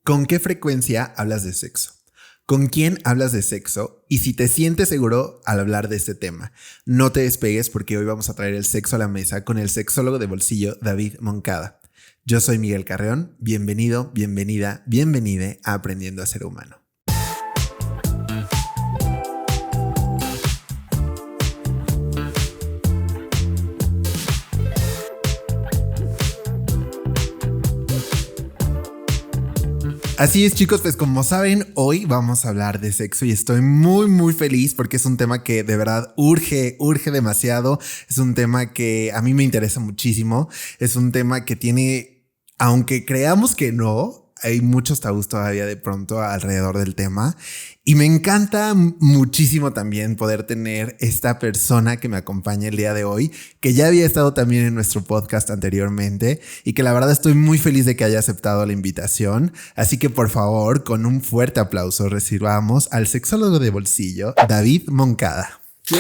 ¿Con qué frecuencia hablas de sexo? ¿Con quién hablas de sexo? Y si te sientes seguro al hablar de este tema, no te despegues porque hoy vamos a traer el sexo a la mesa con el sexólogo de bolsillo David Moncada. Yo soy Miguel Carreón, bienvenido, bienvenida, bienvenide a Aprendiendo a Ser Humano. Así es, chicos, pues como saben, hoy vamos a hablar de sexo y estoy muy feliz porque es un tema que de verdad urge demasiado. Es un tema que a mí me interesa muchísimo. Es un tema que tiene, aunque creamos que no, hay muchos tabús todavía de pronto alrededor del tema. Y me encanta muchísimo también poder tener esta persona que me acompaña el día de hoy, que ya había estado también en nuestro podcast anteriormente y que la verdad estoy muy feliz de que haya aceptado la invitación. Así que por favor, con un fuerte aplauso recibamos al sexólogo de bolsillo, David Moncada. ¡Yeah!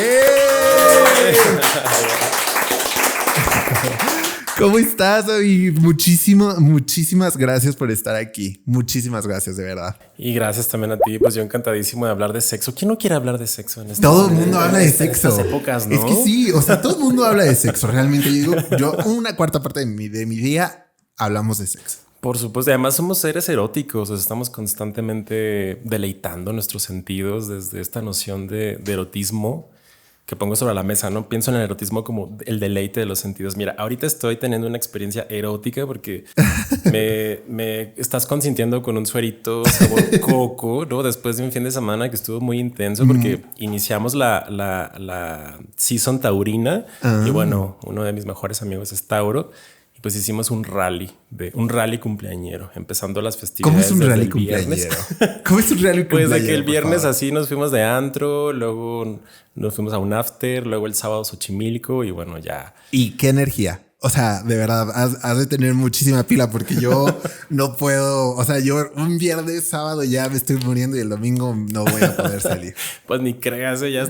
¿Cómo estás, David? Muchísimas gracias por estar aquí. Muchísimas gracias, de verdad. Y gracias también a ti, pues yo encantadísimo de hablar de sexo. ¿Quién no quiere hablar de sexo en todo el mundo habla de sexo. En estas épocas, ¿no? Es que sí, o sea, todo el mundo habla de sexo. Realmente yo una cuarta parte de mi día hablamos de sexo. Por supuesto, y además somos seres eróticos, o sea, estamos constantemente deleitando nuestros sentidos desde esta noción de erotismo que pongo sobre la mesa, ¿no? Pienso en el erotismo como el deleite de los sentidos. Mira, ahorita estoy teniendo una experiencia erótica porque me estás consintiendo con un suerito sabor coco, ¿no? Después de un fin de semana que estuvo muy intenso porque iniciamos la season taurina y bueno, uno de mis mejores amigos es Tauro. Pues hicimos un rally cumpleañero, empezando las festividades. ¿Cómo es un rally cumpleañero? ¿Cómo es un rally cumpleañero? Pues de que el viernes así nos fuimos de antro, luego nos fuimos a un after, luego el sábado Xochimilco y bueno, ya. ¿Y qué energía? O sea, de verdad, has de tener muchísima pila porque yo no puedo, o sea, yo un viernes, sábado ya me estoy muriendo y el domingo no voy a poder salir. Pues ni creas, ya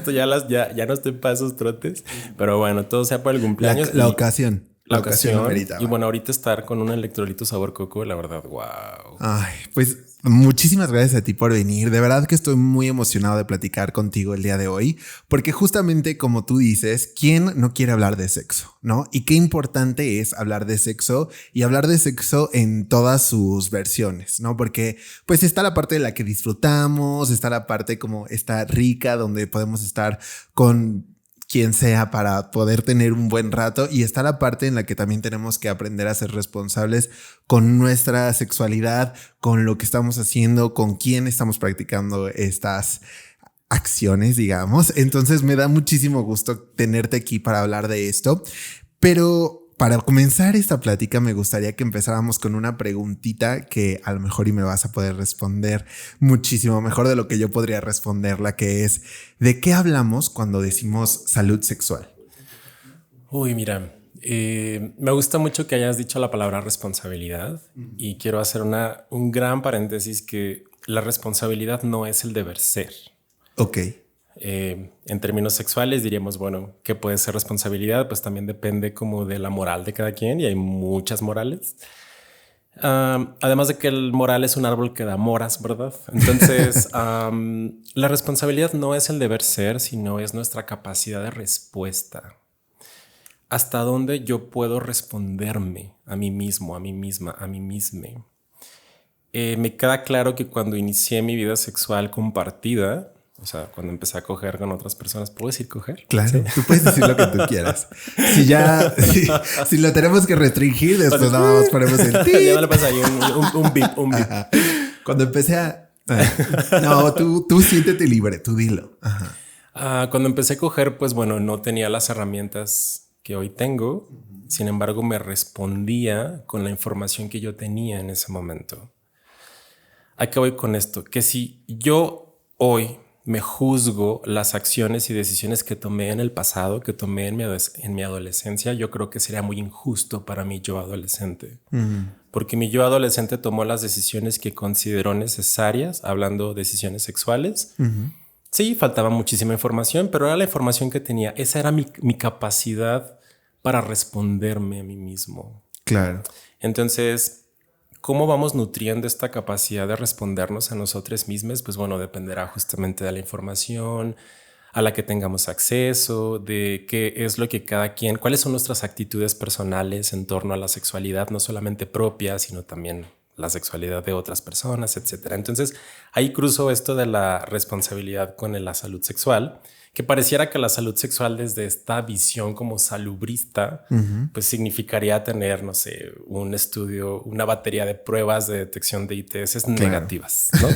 no estoy para esos trotes, pero bueno, todo sea por el cumpleaños. La ocasión. La ocasión amerita. Y bueno, ahorita estar con un electrolito sabor coco, la verdad, wow. Ay, pues muchísimas gracias a ti por venir. De verdad que estoy muy emocionado de platicar contigo el día de hoy, porque justamente como tú dices, ¿quién no quiere hablar de sexo? ¿No? Y qué importante es hablar de sexo y hablar de sexo en todas sus versiones, ¿no? Porque pues está la parte de la que disfrutamos, está la parte como está rica, donde podemos estar con quien sea para poder tener un buen rato, y está la parte en la que también tenemos que aprender a ser responsables con nuestra sexualidad, con lo que estamos haciendo, con quién estamos practicando estas acciones, digamos. Entonces me da muchísimo gusto tenerte aquí para hablar de esto, pero para comenzar esta plática me gustaría que empezáramos con una preguntita que a lo mejor y me vas a poder responder muchísimo mejor de lo que yo podría responderla, que es: ¿de qué hablamos cuando decimos salud sexual? Uy, mira, me gusta mucho que hayas dicho la palabra responsabilidad y quiero hacer un gran paréntesis que la responsabilidad no es el deber ser. Ok. En términos sexuales diríamos, bueno, ¿qué puede ser responsabilidad? Pues también depende como de la moral de cada quien y hay muchas morales. Además de que el moral es un árbol que da moras, ¿verdad? Entonces, la responsabilidad no es el deber ser, sino es nuestra capacidad de respuesta. ¿Hasta dónde yo puedo responderme a mí mismo, a mí misma, a mí misma? Me queda claro que cuando inicié mi vida sexual compartida, o sea, cuando empecé a coger con otras personas, ¿puedo decir coger? Claro, ¿sí? Tú puedes decir lo que tú quieras. Si lo tenemos que restringir, después nada más ponemos el tip. Ya me lo pasa ahí un bip. Cuando empecé a... No, tú siéntete libre, tú dilo. Cuando empecé a coger, pues bueno, no tenía las herramientas que hoy tengo. Sin embargo, me respondía con la información que yo tenía en ese momento. ¿A qué voy con esto? Que si yo hoy me juzgo las acciones y decisiones que tomé en el pasado, que tomé en mi adolescencia, yo creo que sería muy injusto para mi yo adolescente. Porque mi yo adolescente tomó las decisiones que consideró necesarias, hablando de decisiones sexuales. Sí, faltaba muchísima información, pero era la información que tenía. Esa era mi capacidad para responderme a mí mismo. Claro. Entonces, ¿cómo vamos nutriendo esta capacidad de respondernos a nosotros mismos? Pues bueno, dependerá justamente de la información a la que tengamos acceso, de qué es lo que cada quien, cuáles son nuestras actitudes personales en torno a la sexualidad, no solamente propia, sino también la sexualidad de otras personas, etcétera. Entonces, ahí cruzo esto de la responsabilidad con la salud sexual, que pareciera que la salud sexual desde esta visión como salubrista, pues significaría tener, no sé, un estudio, una batería de pruebas de detección de ITS negativas, ¿no?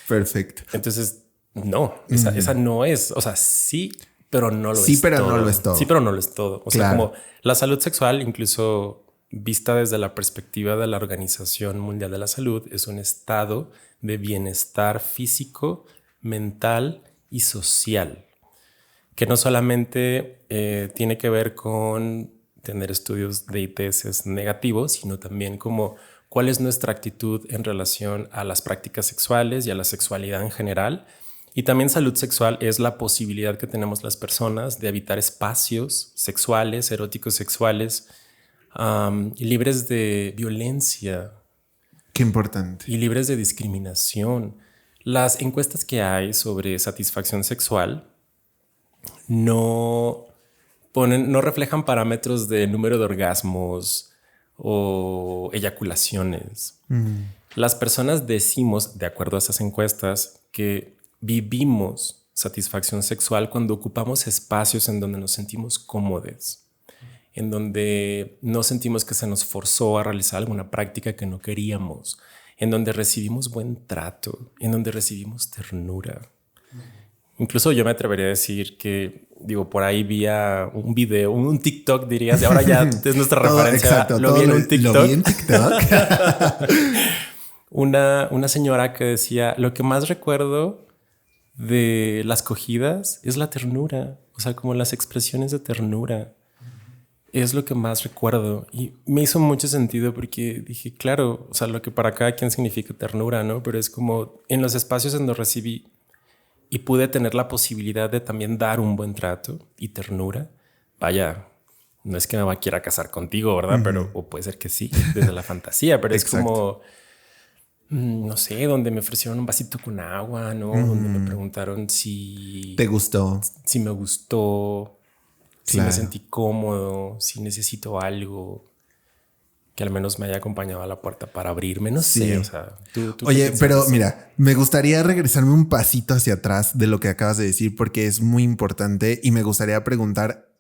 Perfecto. Entonces, no, esa no es, o sea, sí, pero no lo es todo. Sí, pero no lo es todo. Sí, pero no lo es todo. O sea, como la salud sexual, incluso vista desde la perspectiva de la Organización Mundial de la Salud, es un estado de bienestar físico, mental y social, que no solamente tiene que ver con tener estudios de ITS negativos, sino también como cuál es nuestra actitud en relación a las prácticas sexuales y a la sexualidad en general. Y también salud sexual es la posibilidad que tenemos las personas de habitar espacios sexuales, eróticos sexuales, libres de violencia. Qué importante. Y libres de discriminación. Las encuestas que hay sobre satisfacción sexual no reflejan parámetros de número de orgasmos o eyaculaciones. Las personas decimos, de acuerdo a esas encuestas, que vivimos satisfacción sexual cuando ocupamos espacios en donde nos sentimos cómodos, en donde no sentimos que se nos forzó a realizar alguna práctica que no queríamos, en donde recibimos buen trato, en donde recibimos ternura. Incluso yo me atrevería a decir que, digo, por ahí vi un video, un TikTok, dirías, y ahora ya es nuestra referencia. Exacto, lo vi en un TikTok. Lo vi en TikTok. Una señora que decía, lo que más recuerdo de las cogidas es la ternura, o sea, como las expresiones de ternura. Es lo que más recuerdo y me hizo mucho sentido porque dije, claro, o sea, lo que para cada quien significa ternura, ¿no? Pero es como en los espacios en donde recibí y pude tener la posibilidad de también dar un buen trato y ternura. Vaya, no es que me quiera casar contigo, ¿verdad? Pero, o puede ser que sí, desde la fantasía, pero es como, no sé, donde me ofrecieron un vasito con agua, ¿no? Donde me preguntaron si... ¿Te gustó? Si me gustó, si Claro. me sentí cómodo, si necesito algo que al menos me haya acompañado a la puerta para abrirme. No sé, o sea, ¿tú Oye, pero mira, me gustaría regresarme un pasito hacia atrás de lo que acabas de decir porque es muy importante y me gustaría preguntar,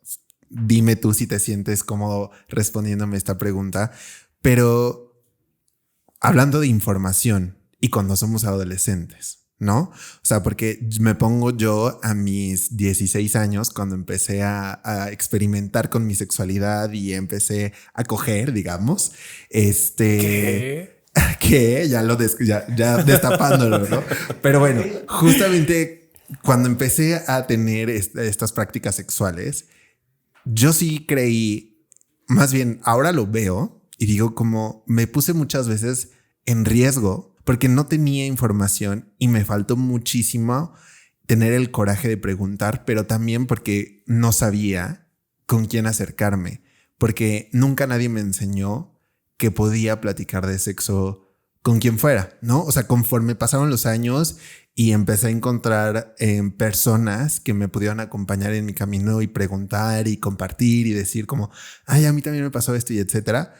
dime tú si te sientes cómodo respondiéndome esta pregunta, pero hablando de información y cuando somos adolescentes, ¿no? O sea, porque me pongo yo a mis 16 años cuando empecé a experimentar con mi sexualidad y empecé a coger, digamos, ¿Qué? que ya destapándolo, ¿no? Pero bueno, justamente cuando empecé a tener estas prácticas sexuales, yo sí creí, más bien ahora lo veo y digo como me puse muchas veces en riesgo porque no tenía información y me faltó muchísimo tener el coraje de preguntar, pero también porque no sabía con quién acercarme, porque nunca nadie me enseñó que podía platicar de sexo con quien fuera, ¿no? O sea, conforme pasaron los años y empecé a encontrar personas que me pudieran acompañar en mi camino y preguntar y compartir y decir como, ay, a mí también me pasó esto y etcétera.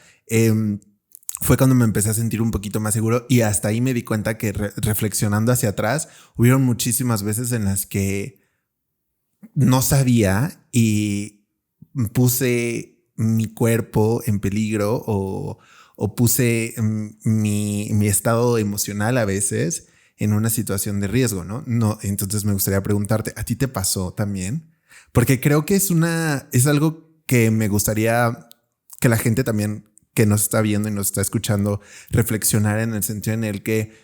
Fue cuando me empecé a sentir un poquito más seguro y hasta ahí me di cuenta que reflexionando hacia atrás, hubieron muchísimas veces en las que no sabía y puse mi cuerpo en peligro o puse mi estado emocional a veces en una situación de riesgo, ¿no? No, entonces me gustaría preguntarte, ¿a ti te pasó también? Porque creo que es algo que me gustaría que la gente también que nos está viendo y nos está escuchando reflexionar en el sentido en el que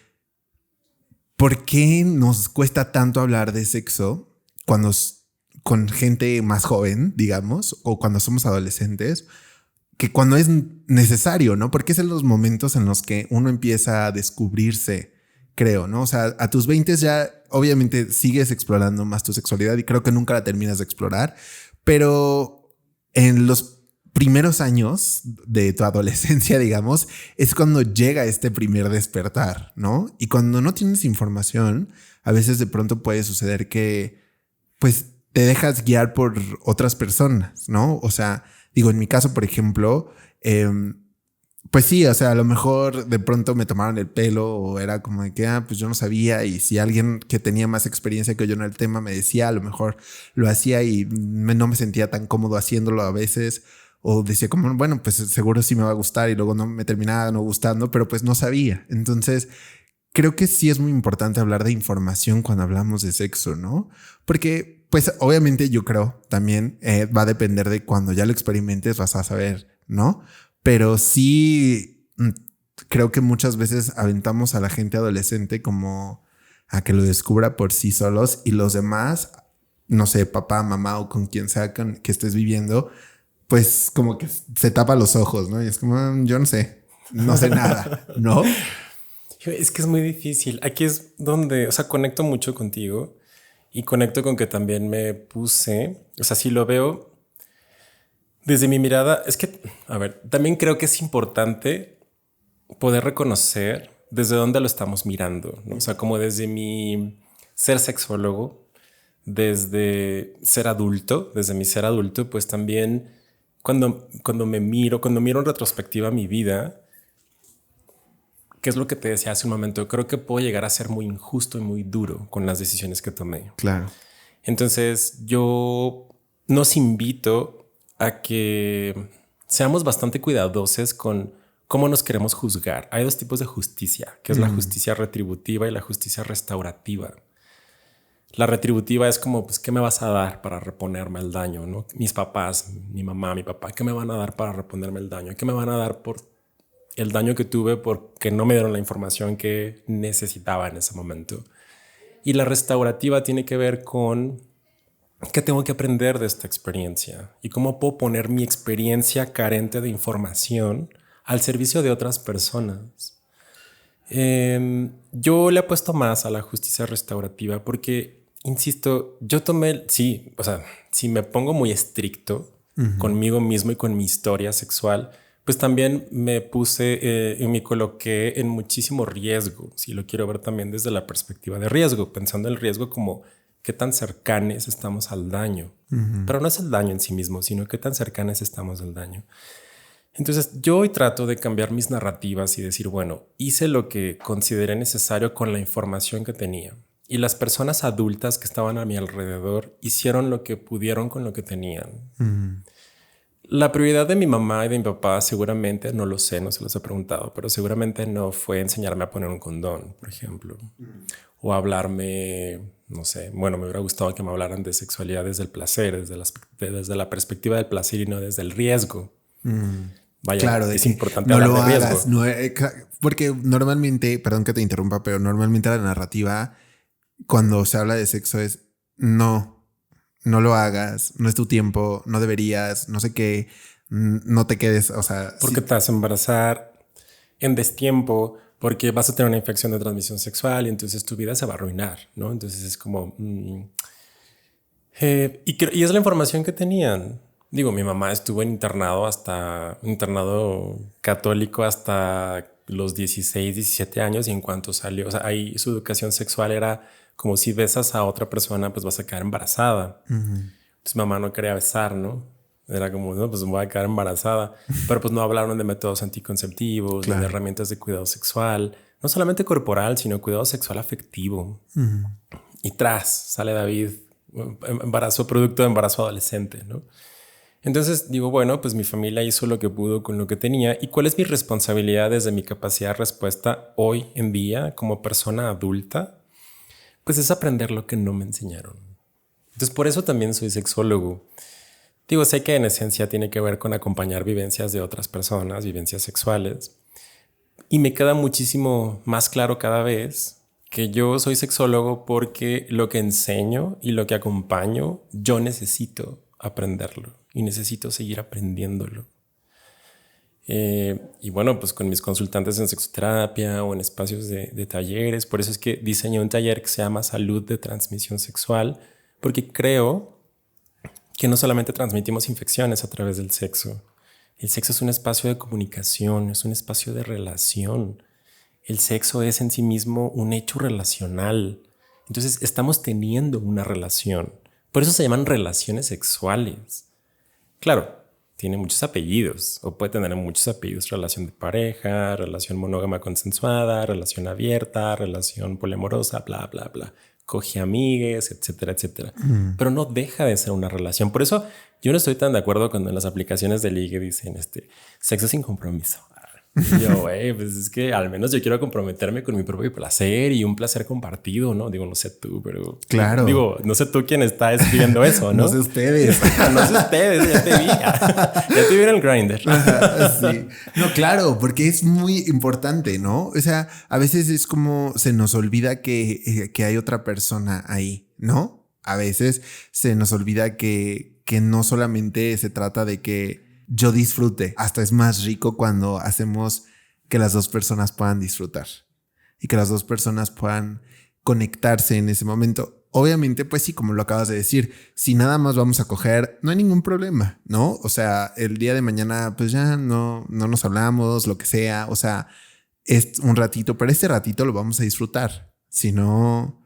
¿por qué nos cuesta tanto hablar de sexo cuando con gente más joven, digamos, o cuando somos adolescentes, que cuando es necesario, ¿no? Porque es en los momentos en los que uno empieza a descubrirse, creo, ¿no? O sea, a tus 20 ya obviamente sigues explorando más tu sexualidad y creo que nunca la terminas de explorar, pero en los primeros años de tu adolescencia, digamos, es cuando llega este primer despertar, ¿no? Y cuando no tienes información, a veces de pronto puede suceder que, pues, te dejas guiar por otras personas, ¿no? O sea, digo, en mi caso, por ejemplo, pues sí, o sea, a lo mejor de pronto me tomaron el pelo o era como de que, pues yo no sabía, y si alguien que tenía más experiencia que yo en el tema me decía, a lo mejor lo hacía y no me sentía tan cómodo haciéndolo a veces, o decía como, bueno, pues seguro sí me va a gustar y luego no me terminaba no gustando, pero pues no sabía. Entonces, creo que sí es muy importante hablar de información cuando hablamos de sexo, ¿no? Porque, pues obviamente yo creo también va a depender de cuando ya lo experimentes vas a saber, ¿no? Pero sí creo que muchas veces aventamos a la gente adolescente como a que lo descubra por sí solos y los demás, no sé, papá, mamá o con quien sea que estés viviendo, pues como que se tapa los ojos, ¿no? Y es como, yo no sé nada, ¿no? Es que es muy difícil. Aquí es donde, o sea, conecto mucho contigo y conecto con que también me puse, o sea, si lo veo desde mi mirada, es que, a ver, también creo que es importante poder reconocer desde dónde lo estamos mirando, ¿no? O sea, como desde mi ser sexólogo, desde ser adulto, desde mi ser adulto, pues también cuando miro en retrospectiva mi vida, ¿qué es lo que te decía hace un momento? Creo que puedo llegar a ser muy injusto y muy duro con las decisiones que tomé. Claro. Entonces yo nos invito a que seamos bastante cuidadosos con cómo nos queremos juzgar. Hay dos tipos de justicia, que es la justicia retributiva y la justicia restaurativa. La retributiva es como, pues, ¿qué me vas a dar para reponerme el daño? ¿No? Mis papás, mi mamá, mi papá, ¿qué me van a dar para reponerme el daño? ¿Qué me van a dar por el daño que tuve porque no me dieron la información que necesitaba en ese momento? Y la restaurativa tiene que ver con qué tengo que aprender de esta experiencia y cómo puedo poner mi experiencia carente de información al servicio de otras personas. Yo le apuesto más a la justicia restaurativa porque, insisto, yo tomé, sí, o sea, si me pongo muy estricto conmigo mismo y con mi historia sexual, pues también me puse y me coloqué en muchísimo riesgo, si lo quiero ver también desde la perspectiva de riesgo, pensando el riesgo como qué tan cercanos estamos al daño. Pero no es el daño en sí mismo, sino qué tan cercanos estamos al daño. Entonces yo hoy trato de cambiar mis narrativas y decir, bueno, hice lo que consideré necesario con la información que tenía. Y las personas adultas que estaban a mi alrededor hicieron lo que pudieron con lo que tenían. La prioridad de mi mamá y de mi papá seguramente, no lo sé, no se los he preguntado, pero seguramente no fue enseñarme a poner un condón, por ejemplo. O hablarme, no sé, bueno, me hubiera gustado que me hablaran de sexualidad desde el placer, desde la perspectiva del placer y no desde el riesgo. Vaya, claro, es importante no hablar lo de riesgo. hagas, porque normalmente, perdón que te interrumpa, pero normalmente la narrativa cuando se habla de sexo es no lo hagas, no es tu tiempo, no deberías, no sé qué, no te quedes, o sea, porque te vas a embarazar en destiempo, porque vas a tener una infección de transmisión sexual y entonces tu vida se va a arruinar, ¿no? Entonces es como y es la información que tenían. Digo, mi mamá estuvo en internado católico hasta los 16, 17 años y en cuanto salió, o sea, ahí su educación sexual era como si besas a otra persona, pues vas a quedar embarazada. Entonces mamá no quería besar, ¿no? Era como, no, pues me voy a quedar embarazada. Pero pues no hablaron de métodos anticonceptivos, ni de herramientas de cuidado sexual, no solamente corporal, sino cuidado sexual afectivo. Y sale David, producto de embarazo adolescente, ¿no? Entonces digo, bueno, pues mi familia hizo lo que pudo con lo que tenía. ¿Y cuál es mi responsabilidad desde mi capacidad de respuesta hoy en día como persona adulta? Pues es aprender lo que no me enseñaron. Entonces por eso también soy sexólogo. Digo, sé que en esencia tiene que ver con acompañar vivencias de otras personas, vivencias sexuales. Y me queda muchísimo más claro cada vez que yo soy sexólogo porque lo que enseño y lo que acompaño, yo necesito aprenderlo y necesito seguir aprendiéndolo. Y bueno, pues con mis consultantes en sexoterapia o en espacios de talleres, por eso es que diseñé un taller que se llama Salud de Transmisión Sexual, porque creo que no solamente transmitimos infecciones a través del sexo, El sexo es un espacio de comunicación, es un espacio de relación. El sexo es en sí mismo un hecho relacional. Entonces estamos teniendo una relación. Por eso se llaman relaciones sexuales. Claro, tiene muchos apellidos o puede tener muchos apellidos. Relación de pareja, relación monógama consensuada, relación abierta, relación poliamorosa, bla, bla, bla. Coge amigues, etcétera, etcétera. Pero no deja de ser una relación. Por eso yo no estoy tan de acuerdo cuando en las aplicaciones de ligue dicen sexo sin compromiso. Y yo, pues es que al menos yo quiero comprometerme con mi propio placer y un placer compartido, ¿no? Digo, no sé tú, pero... Claro. Digo, no sé tú quién está escribiendo eso, ¿no? No sé ustedes. No sé ustedes, ya te vi. Ya te vi en el Grindr. Sí. No, claro, porque es muy importante, ¿no? O sea, a veces es como se nos olvida que hay otra persona ahí, ¿no? A veces se nos olvida que no solamente se trata de que yo disfrute, hasta es más rico cuando hacemos que las dos personas puedan disfrutar y que las dos personas puedan conectarse en ese momento. Obviamente, pues sí, como lo acabas de decir, si nada más vamos a coger, no hay ningún problema, ¿no? O sea, el día de mañana, pues ya no nos hablamos, lo que sea. O sea, es un ratito, pero este ratito lo vamos a disfrutar. Si no,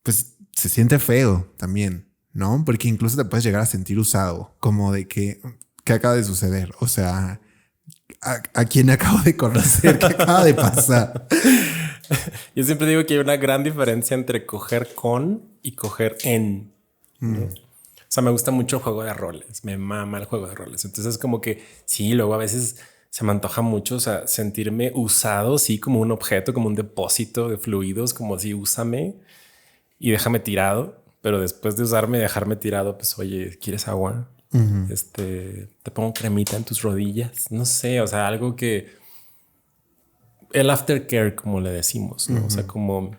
pues se siente feo también, ¿no? Porque incluso te puedes llegar a sentir usado, como de que ¿qué acaba de suceder? O sea, ¿a quién acabo de conocer? ¿Qué acaba de pasar? Yo siempre digo que hay una gran diferencia entre coger con y coger en, ¿no? O sea, me gusta mucho el juego de roles. Me mama el juego de roles. Entonces, como que sí, luego a veces se me antoja mucho, o sea, sentirme usado, sí, como un objeto, como un depósito de fluidos, como si úsame y déjame tirado. Pero después de usarme y dejarme tirado, pues, oye, ¿quieres agua? Te pongo cremita en tus rodillas. No sé, o sea, algo que... El aftercare, como le decimos, ¿no? O sea, como...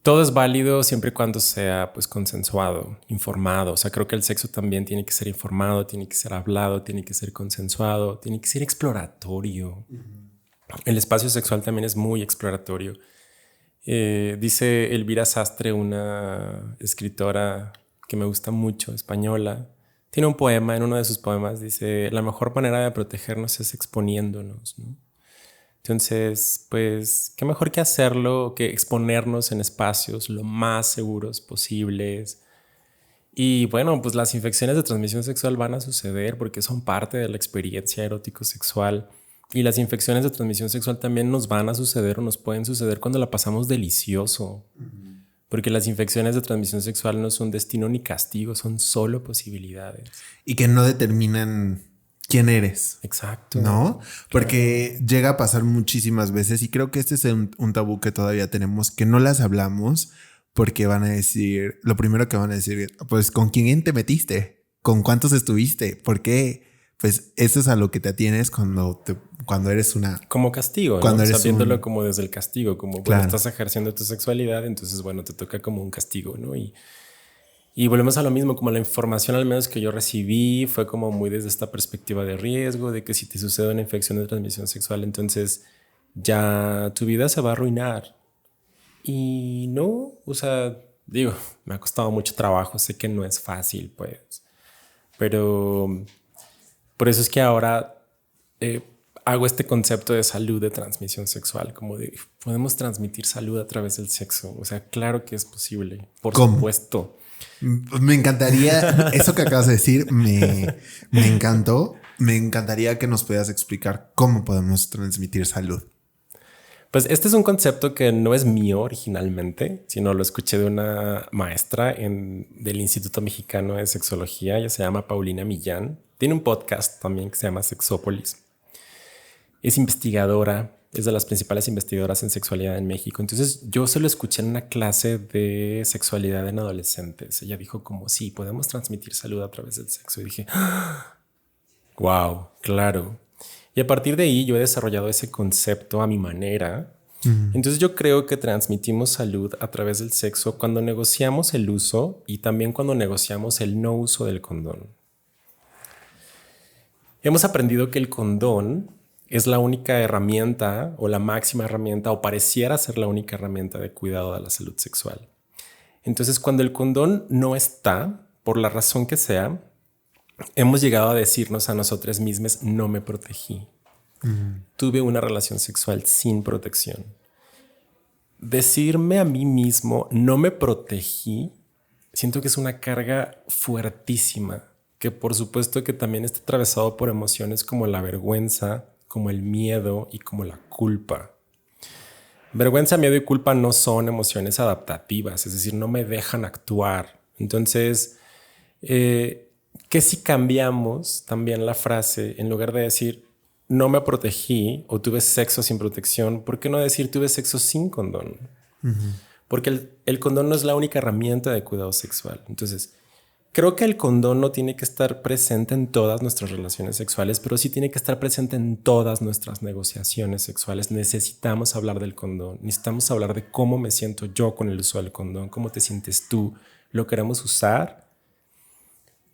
Todo es válido siempre y cuando sea, pues, consensuado, informado. O sea, creo que el sexo también tiene que ser informado, tiene que ser hablado, tiene que ser consensuado, tiene que ser exploratorio. El espacio sexual también es muy exploratorio. Dice Elvira Sastre, una escritora que me gusta mucho, española. Tiene un poema, en uno de sus poemas dice, la mejor manera de protegernos es exponiéndonos, ¿no? Entonces, pues, qué mejor que hacerlo, que exponernos en espacios lo más seguros posibles. Y bueno, pues las infecciones de transmisión sexual van a suceder porque son parte de la experiencia erótico-sexual. Y las infecciones de transmisión sexual también nos van a suceder o nos pueden suceder cuando la pasamos delicioso. Porque las infecciones de transmisión sexual no son destino ni castigo, son solo posibilidades. Y que no determinan quién eres. Exacto. ¿No? Porque llega a pasar muchísimas veces y creo que este es un tabú que todavía tenemos, que no las hablamos porque van a decir, lo primero que van a decir, pues, ¿con quién te metiste? ¿Con cuántos estuviste? ¿Por qué? Pues eso es a lo que te atienes cuando eres una... Como castigo, cuando ¿no? eres Sabiéndolo como desde el castigo, como claro. Bueno, estás ejerciendo tu sexualidad, entonces, bueno, te toca como un castigo, ¿no? Y volvemos a lo mismo, como la información al menos que yo recibí fue como muy desde esta perspectiva de riesgo, de que si te sucede una infección de transmisión sexual, entonces ya tu vida se va a arruinar. Y no, o sea, digo, me ha costado mucho trabajo, sé que no es fácil, pues, pero por eso es que ahora hago este concepto de salud de transmisión sexual, como de podemos transmitir salud a través del sexo. O sea, claro que es posible, por supuesto. Me encantaría, eso que acabas de decir, me encantó. Me encantaría que nos puedas explicar cómo podemos transmitir salud. Pues este es un concepto que no es mío originalmente, sino lo escuché de una maestra del Instituto Mexicano de Sexología. Ella se llama Paulina Millán. Tiene un podcast también que se llama Sexópolis. Es investigadora, es de las principales investigadoras en sexualidad en México. Entonces yo se lo escuché en una clase de sexualidad en adolescentes. Ella dijo como, sí, podemos transmitir salud a través del sexo. Y dije, wow, claro. Y a partir de ahí yo he desarrollado ese concepto a mi manera. Entonces yo creo que transmitimos salud a través del sexo cuando negociamos el uso y también cuando negociamos el no uso del condón. Hemos aprendido que el condón es la única herramienta o la máxima herramienta o pareciera ser la única herramienta de cuidado de la salud sexual. Entonces, cuando el condón no está, por la razón que sea, hemos llegado a decirnos a nosotras mismas, no me protegí. Tuve una relación sexual sin protección. Decirme a mí mismo, no me protegí, siento que es una carga fuertísima, que por supuesto que también está atravesado por emociones como la vergüenza, como el miedo y como la culpa. Vergüenza, miedo y culpa no son emociones adaptativas, es decir, no me dejan actuar. Entonces, ¿qué si cambiamos también la frase en lugar de decir no me protegí o tuve sexo sin protección? ¿Por qué no decir tuve sexo sin condón? Porque el condón no es la única herramienta de cuidado sexual. Entonces, creo que el condón no tiene que estar presente en todas nuestras relaciones sexuales, pero sí tiene que estar presente en todas nuestras negociaciones sexuales. Necesitamos hablar del condón. Necesitamos hablar de cómo me siento yo con el uso del condón, cómo te sientes tú. ¿Lo queremos usar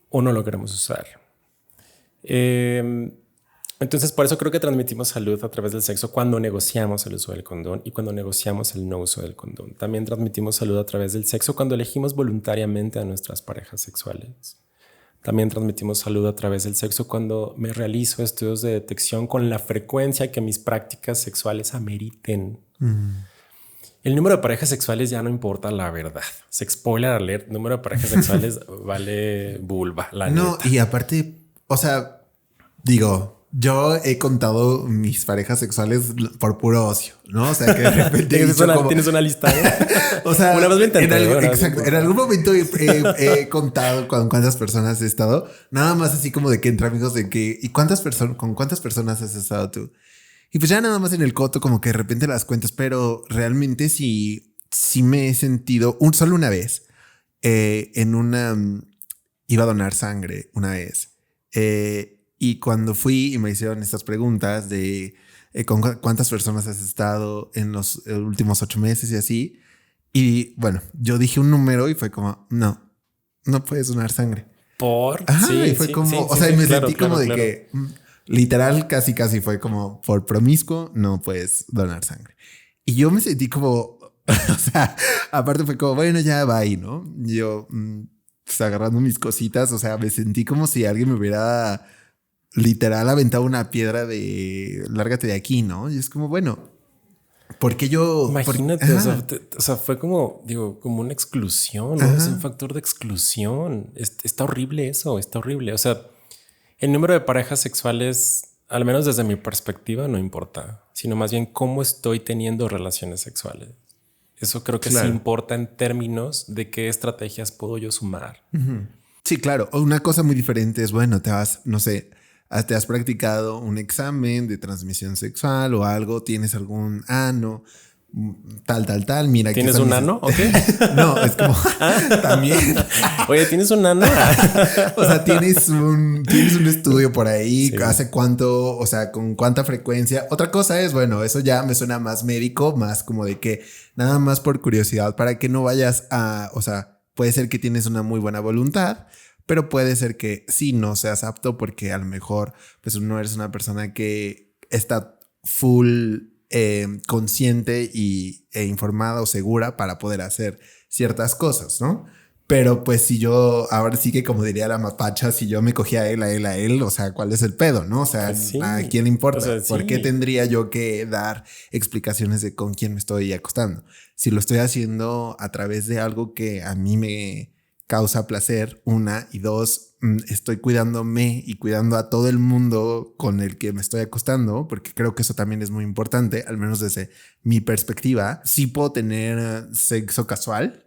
o no lo queremos usar? Entonces, por eso creo que transmitimos salud a través del sexo cuando negociamos el uso del condón y cuando negociamos el no uso del condón. También transmitimos salud a través del sexo cuando elegimos voluntariamente a nuestras parejas sexuales. También transmitimos salud a través del sexo cuando me realizo estudios de detección con la frecuencia que mis prácticas sexuales ameriten. El número de parejas sexuales ya no importa, la verdad. Spoiler alert, el número de parejas sexuales vale vulva, la no, neta. Y aparte, o sea, digo, yo he contado mis parejas sexuales por puro ocio, ¿no? O sea, que de repente ¿Tienes una lista? O sea, una vez lo intenté. En algún momento he contado con cuántas personas he estado. Nada más así como de que entre amigos de que... ¿Y con cuántas personas has estado tú? Y pues ya nada más en el coto como que de repente las cuentas. Pero realmente sí me he sentido... Solo una vez. Iba a donar sangre una vez. Y cuando fui y me hicieron estas preguntas de con cuántas personas has estado en los últimos 8 meses y así. Y bueno, yo dije un número y fue como, no puedes donar sangre. Ajá, sí, y fue como, o sea, me sentí como de que literal casi fue como por promiscuo no puedes donar sangre. Y yo me sentí como, o sea, aparte fue como, bueno, ya va ahí, ¿no? Yo pues agarrando mis cositas, o sea, me sentí como si alguien me hubiera literal aventado una piedra de lárgate de aquí, ¿no? Y es como, bueno, porque yo... Imagínate, o sea, fue como, digo, como una exclusión, ¿no? Es un factor de exclusión. Está horrible eso, está horrible. O sea, el número de parejas sexuales, al menos desde mi perspectiva, no importa, sino más bien cómo estoy teniendo relaciones sexuales. Eso creo que sí importa en términos de qué estrategias puedo yo sumar. Sí, claro. Una cosa muy diferente es, bueno, te has practicado un examen de transmisión sexual o algo, tienes algún ano, tal. Mira, ¿tienes un ano? Okay. No, es como también. Oye, ¿tienes un ano? O sea, tienes un estudio por ahí, sí. ¿Hace cuánto? O sea, ¿con cuánta frecuencia? Otra cosa es, bueno, eso ya me suena más médico, más como de que nada más por curiosidad, para que no vayas o sea, puede ser que tienes una muy buena voluntad, pero puede ser que sí no seas apto porque a lo mejor pues no eres una persona que está full consciente e informada o segura para poder hacer ciertas cosas, ¿no? Pero pues si yo, ahora sí que como diría la mapacha, si yo me cogía a él, o sea, ¿cuál es el pedo, no? O sea, pues sí. ¿A quién le importa? O sea, sí. ¿Por qué tendría yo que dar explicaciones de con quién me estoy acostando? Si lo estoy haciendo a través de algo que a mí me causa placer, 1, y 2, estoy cuidándome y cuidando a todo el mundo con el que me estoy acostando, porque creo que eso también es muy importante, al menos desde mi perspectiva. Sí puedo tener sexo casual,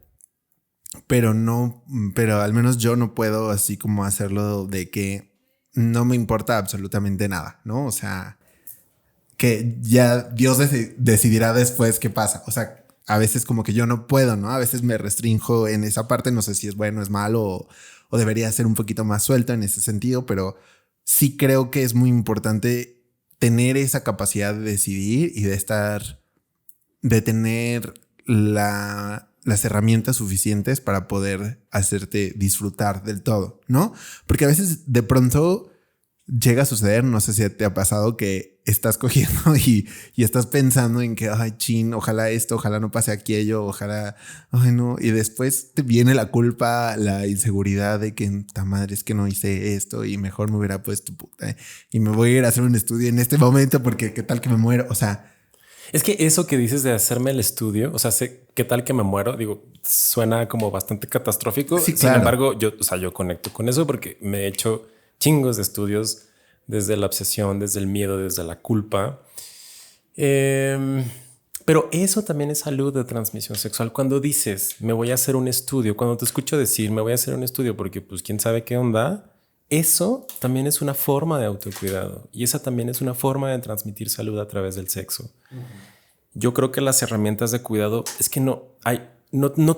pero al menos yo no puedo así como hacerlo de que no me importa absolutamente nada, ¿no? O sea, que ya Dios decidirá después qué pasa. O sea, a veces como que yo no puedo, ¿no? A veces me restrinjo en esa parte, no sé si es bueno, es malo o debería ser un poquito más suelto en ese sentido, pero sí creo que es muy importante tener esa capacidad de decidir y de tener las herramientas suficientes para poder hacerte disfrutar del todo, ¿no? Porque a veces de pronto llega a suceder, no sé si te ha pasado que estás cogiendo y estás pensando en que, ay, chin, ojalá esto, ojalá no pase aquello, ojalá, ay, no. Y después te viene la culpa, la inseguridad de que, ta madre, es que no hice esto y mejor me hubiera puesto puta, y me voy a ir a hacer un estudio en este momento porque qué tal que me muero. O sea, Es que eso que dices de hacerme el estudio, o sea, sé qué tal que me muero, digo, suena como bastante catastrófico. sí, Sin claro. embargo, yo conecto con eso porque me he hecho chingos de estudios desde la obsesión, desde el miedo, desde la culpa. Em, pero eso también es salud de transmisión sexual. Cuando dices, me voy a hacer un estudio, cuando te escucho decir, me voy a hacer un estudio porque pues quién sabe qué onda, eso también es una forma de autocuidado y esa también es una forma de transmitir salud a través del sexo. Yo creo que las herramientas de cuidado es que no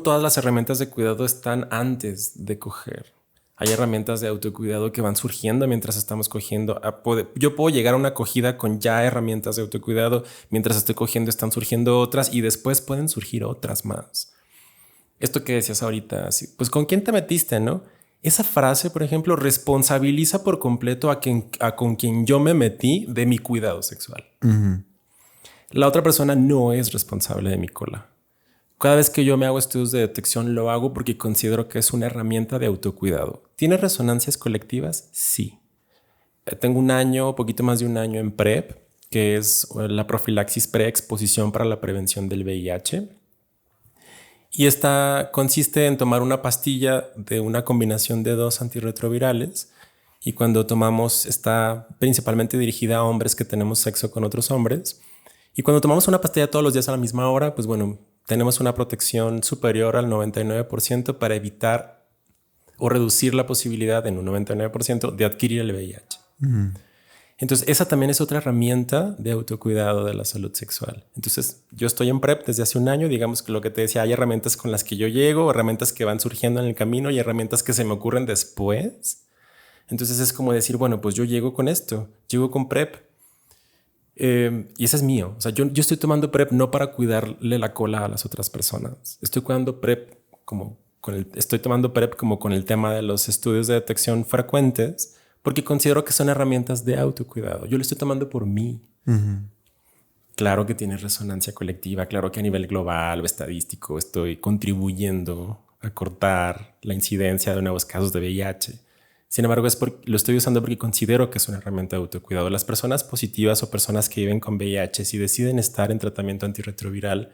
todas las herramientas de cuidado están antes de coger. Hay herramientas de autocuidado que van surgiendo mientras estamos cogiendo. Yo puedo llegar a una acogida con ya herramientas de autocuidado. Mientras estoy cogiendo están surgiendo otras y después pueden surgir otras más. Esto que decías ahorita, pues ¿con quién te metiste, no? Esa frase, por ejemplo, responsabiliza por completo con quien yo me metí de mi cuidado sexual. La otra persona no es responsable de mi cola. Cada vez que yo me hago estudios de detección, lo hago porque considero que es una herramienta de autocuidado. ¿Tiene resonancias colectivas? Sí. Tengo un año, poquito más de un año en PrEP, que es la profilaxis preexposición para la prevención del VIH. Y esta consiste en tomar una pastilla de una combinación de 2 antirretrovirales. Y cuando tomamos, está principalmente dirigida a hombres que tenemos sexo con otros hombres. Y cuando tomamos una pastilla todos los días a la misma hora, pues bueno, tenemos una protección superior al 99% para evitar o reducir la posibilidad en un 99% de adquirir el VIH. Entonces, esa también es otra herramienta de autocuidado de la salud sexual. Entonces, yo estoy en PrEP desde hace un año. Digamos que lo que te decía, hay herramientas con las que yo llego, herramientas que van surgiendo en el camino y herramientas que se me ocurren después. Entonces, es como decir, bueno, pues yo llego con esto, llego con PrEP. Y ese es mío. O sea, yo estoy tomando PrEP no para cuidarle la cola a las otras personas. Estoy cuidando PrEP estoy tomando PrEP como con el tema de los estudios de detección frecuentes, porque considero que son herramientas de autocuidado. Yo lo estoy tomando por mí. Claro que tiene resonancia colectiva, claro que a nivel global o estadístico estoy contribuyendo a cortar la incidencia de nuevos casos de VIH. Sin embargo, lo estoy usando porque considero que es una herramienta de autocuidado. Las personas positivas o personas que viven con VIH, si deciden estar en tratamiento antirretroviral,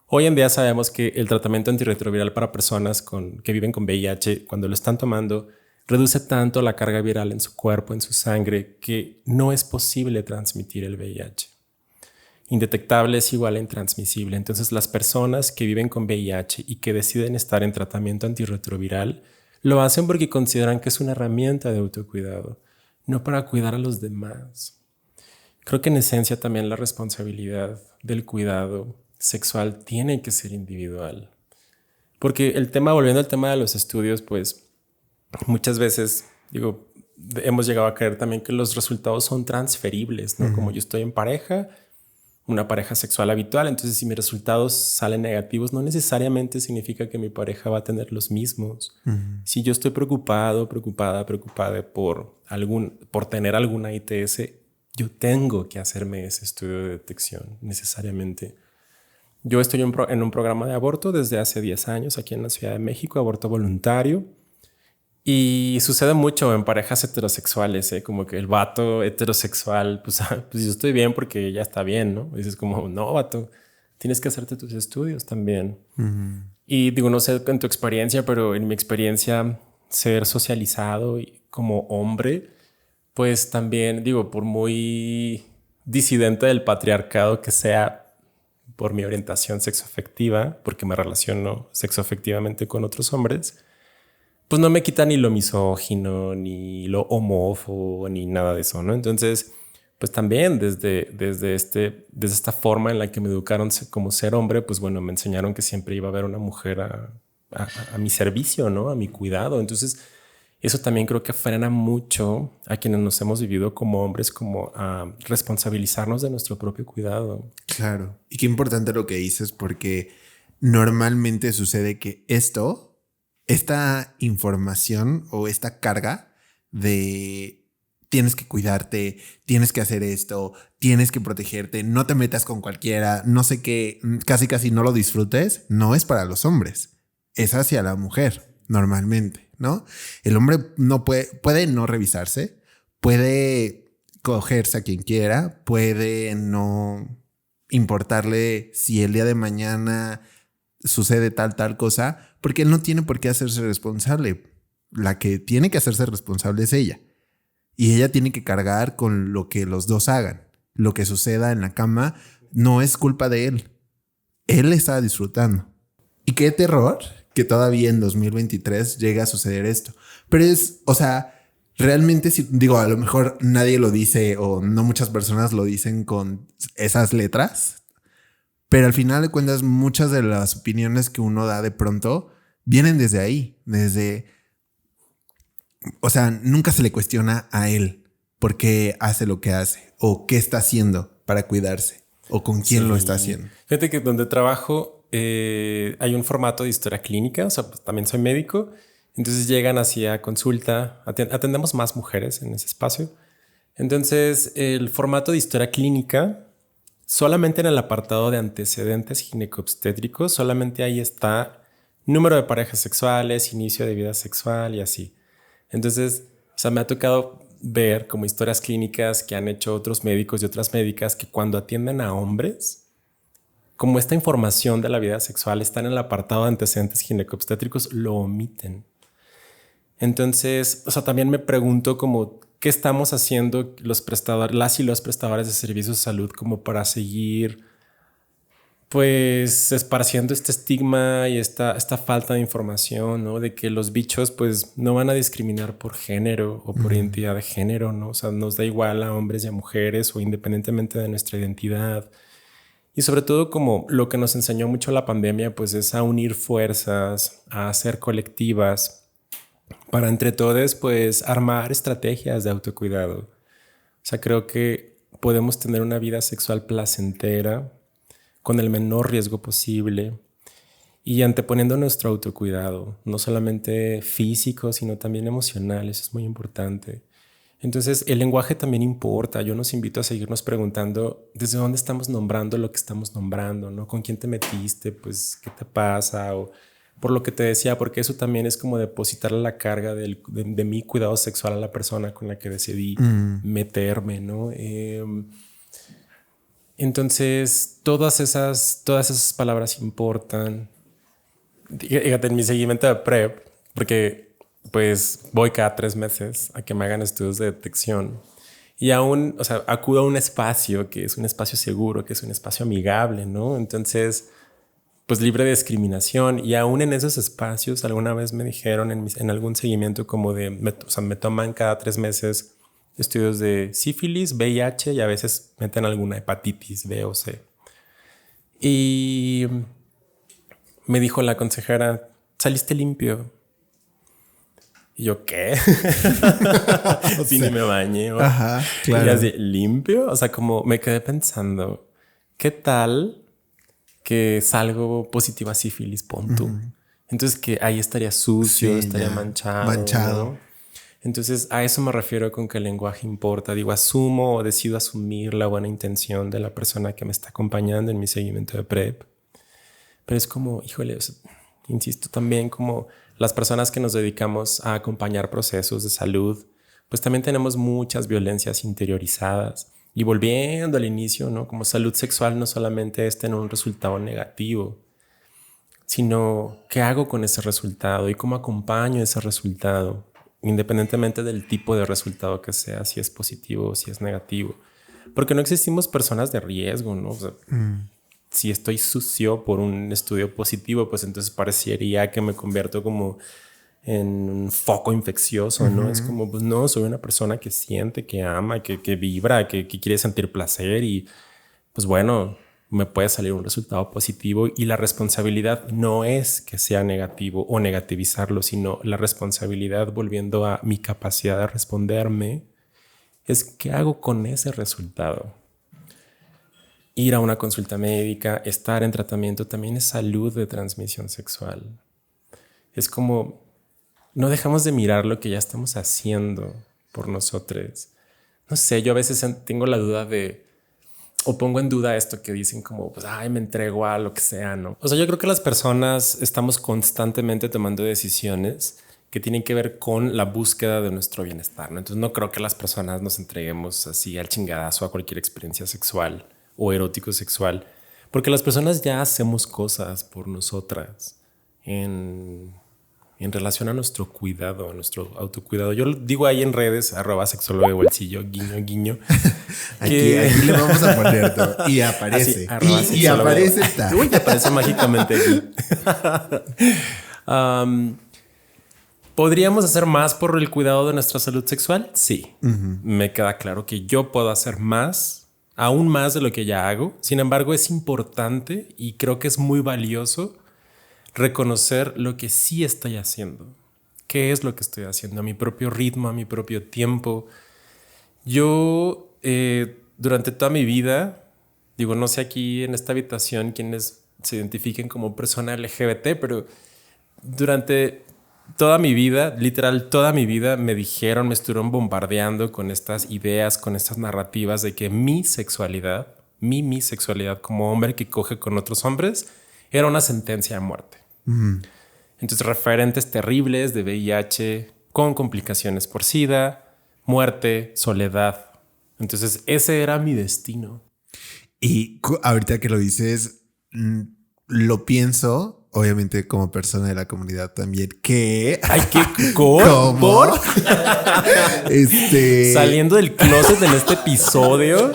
hoy en día sabemos que el tratamiento antirretroviral para personas que viven con VIH, cuando lo están tomando, reduce tanto la carga viral en su cuerpo, en su sangre, que no es posible transmitir el VIH. Indetectable es igual a intransmisible. Entonces, las personas que viven con VIH y que deciden estar en tratamiento antirretroviral lo hacen porque consideran que es una herramienta de autocuidado, no para cuidar a los demás. Creo que en esencia también la responsabilidad del cuidado sexual tiene que ser individual. Porque volviendo al tema de los estudios, pues muchas veces, hemos llegado a creer también que los resultados son transferibles, ¿no? Como yo estoy en pareja, una pareja sexual habitual, entonces si mis resultados salen negativos, no necesariamente significa que mi pareja va a tener los mismos. Si yo estoy preocupada por tener alguna ITS, yo tengo que hacerme ese estudio de detección necesariamente. Yo estoy en un programa de aborto desde hace 10 años aquí en la Ciudad de México, aborto voluntario. Y sucede mucho en parejas heterosexuales, como que el vato heterosexual, pues yo estoy bien porque ya está bien, ¿no? Y dices como, no, vato, tienes que hacerte tus estudios también. Y no sé en tu experiencia, pero en mi experiencia, ser socializado como hombre, pues también, por muy disidente del patriarcado que sea por mi orientación sexoafectiva, porque me relaciono sexoafectivamente con otros hombres, pues no me quita ni lo misógino, ni lo homófobo, ni nada de eso, ¿no? Entonces, pues también desde esta forma en la que me educaron como ser hombre, pues bueno, me enseñaron que siempre iba a haber una mujer a mi servicio, ¿no? A mi cuidado. Entonces, eso también creo que frena mucho a quienes nos hemos vivido como hombres, como a responsabilizarnos de nuestro propio cuidado. Claro. Y qué importante lo que dices, porque normalmente sucede que esta información o esta carga de tienes que cuidarte, tienes que hacer esto, tienes que protegerte, no te metas con cualquiera, no sé qué, casi no lo disfrutes, no es para los hombres, es hacia la mujer normalmente, ¿no? El hombre no puede no revisarse, puede cogerse a quien quiera, puede no importarle si el día de mañana sucede tal cosa, porque él no tiene por qué hacerse responsable. La que tiene que hacerse responsable es ella. Y ella tiene que cargar con lo que los dos hagan. Lo que suceda en la cama no es culpa de él. Él está disfrutando. Y qué terror que todavía en 2023 llegue a suceder esto. Pero es, o sea, realmente, si, digo, a lo mejor nadie lo dice o no muchas personas lo dicen con esas letras, pero al final de cuentas muchas de las opiniones que uno da de pronto vienen desde ahí, o sea, nunca se le cuestiona a él por qué hace lo que hace o qué está haciendo para cuidarse o con quién lo está haciendo. Fíjate que donde trabajo hay un formato de historia clínica, o sea, pues, también soy médico, entonces llegan así a consulta, atendemos más mujeres en ese espacio. Entonces, el formato de historia clínica, solamente en el apartado de antecedentes ginecobstétricos, solamente ahí está número de parejas sexuales, inicio de vida sexual y así. Entonces, o sea, me ha tocado ver como historias clínicas que han hecho otros médicos y otras médicas que cuando atienden a hombres, como esta información de la vida sexual está en el apartado de antecedentes ginecobstétricos, lo omiten. Entonces, o sea, también me pregunto como qué estamos haciendo los prestadores, las y los prestadores de servicios de salud como para seguir pues esparciendo este estigma y esta falta de información, ¿no? De que los bichos pues no van a discriminar por género o por identidad de género, ¿no? O sea, nos da igual a hombres y a mujeres o independientemente de nuestra identidad. Y sobre todo como lo que nos enseñó mucho la pandemia pues es a unir fuerzas, a ser colectivas para entre todos pues armar estrategias de autocuidado. O sea, creo que podemos tener una vida sexual placentera con el menor riesgo posible y anteponiendo nuestro autocuidado, no solamente físico, sino también emocional. Eso es muy importante. Entonces, el lenguaje también importa. Yo nos invito a seguirnos preguntando desde dónde estamos nombrando lo que estamos nombrando, ¿no? ¿Con quién te metiste? Pues, ¿qué te pasa? O por lo que te decía, porque eso también es como depositarle la carga de mi cuidado sexual a la persona con la que decidí meterme, ¿no? Entonces, todas esas palabras importan. Fíjate, en mi seguimiento de PrEP, porque pues voy cada 3 meses a que me hagan estudios de detección y aún, o sea, acudo a un espacio que es un espacio seguro, que es un espacio amigable, ¿no? Entonces, pues libre de discriminación y aún en esos espacios alguna vez me dijeron en algún seguimiento como de, o sea, me toman cada 3 meses estudios de sífilis, VIH y a veces meten alguna hepatitis B o C. Y me dijo la consejera, saliste limpio. Y yo, ¿qué? Si ni me bañé. Ajá, claro. Y así, ¿limpio? O sea, como me quedé pensando, ¿qué tal que salgo positiva a sífilis, pon tú? Entonces que ahí estaría sucio, sí, estaría manchado. ¿No? Entonces a eso me refiero con que el lenguaje importa. Digo, asumo o decido asumir la buena intención de la persona que me está acompañando en mi seguimiento de PrEP. Pero es como, híjole, o sea, insisto también como las personas que nos dedicamos a acompañar procesos de salud, pues también tenemos muchas violencias interiorizadas. Y volviendo al inicio, ¿no? Como salud sexual no solamente es tener un resultado negativo, sino qué hago con ese resultado y cómo acompaño ese resultado, independientemente del tipo de resultado que sea, si es positivo o si es negativo. Porque no existimos personas de riesgo, ¿no? O sea, si estoy sucio por un estudio positivo, pues entonces parecería que me convierto como en un foco infeccioso, ¿no? Es como, pues no, soy una persona que siente, que ama, que vibra, que quiere sentir placer y pues bueno, me puede salir un resultado positivo y la responsabilidad no es que sea negativo o negativizarlo, sino la responsabilidad, volviendo a mi capacidad de responderme, es qué hago con ese resultado. Ir a una consulta médica, estar en tratamiento también es salud de transmisión sexual. Es como no dejamos de mirar lo que ya estamos haciendo por nosotros no sé, yo a veces tengo la duda o pongo en duda esto que dicen como, pues, ay, me entrego a lo que sea, ¿no? O sea, yo creo que las personas estamos constantemente tomando decisiones que tienen que ver con la búsqueda de nuestro bienestar, ¿no? Entonces no creo que las personas nos entreguemos así al chingadazo a cualquier experiencia sexual o erótico sexual, porque las personas ya hacemos cosas por nosotras en relación a nuestro cuidado, a nuestro autocuidado. Yo digo ahí en redes, @sexólogo de bolsillo, guiño, guiño. Aquí le vamos a poner todo. Y aparece. Así, y aparece está. Uy, aparece mágicamente aquí. ¿Podríamos hacer más por el cuidado de nuestra salud sexual? Sí. Me queda claro que yo puedo hacer más, aún más de lo que ya hago. Sin embargo, es importante y creo que es muy valioso reconocer lo que sí estoy haciendo. ¿Qué es lo que estoy haciendo? A mi propio ritmo, a mi propio tiempo. Yo, durante toda mi vida, digo, no sé aquí en esta habitación quienes se identifiquen como persona LGBT, pero durante toda mi vida, literal toda mi vida, me estuvieron bombardeando con estas ideas, con estas narrativas de que mi sexualidad como hombre que coge con otros hombres, era una sentencia de muerte. Entonces, referentes terribles de VIH, con complicaciones por SIDA, muerte, soledad. Entonces, ese era mi destino. Y ahorita que lo dices, lo pienso, obviamente como persona de la comunidad también, que... Ay, qué ¿Cómo? Saliendo del closet en este episodio,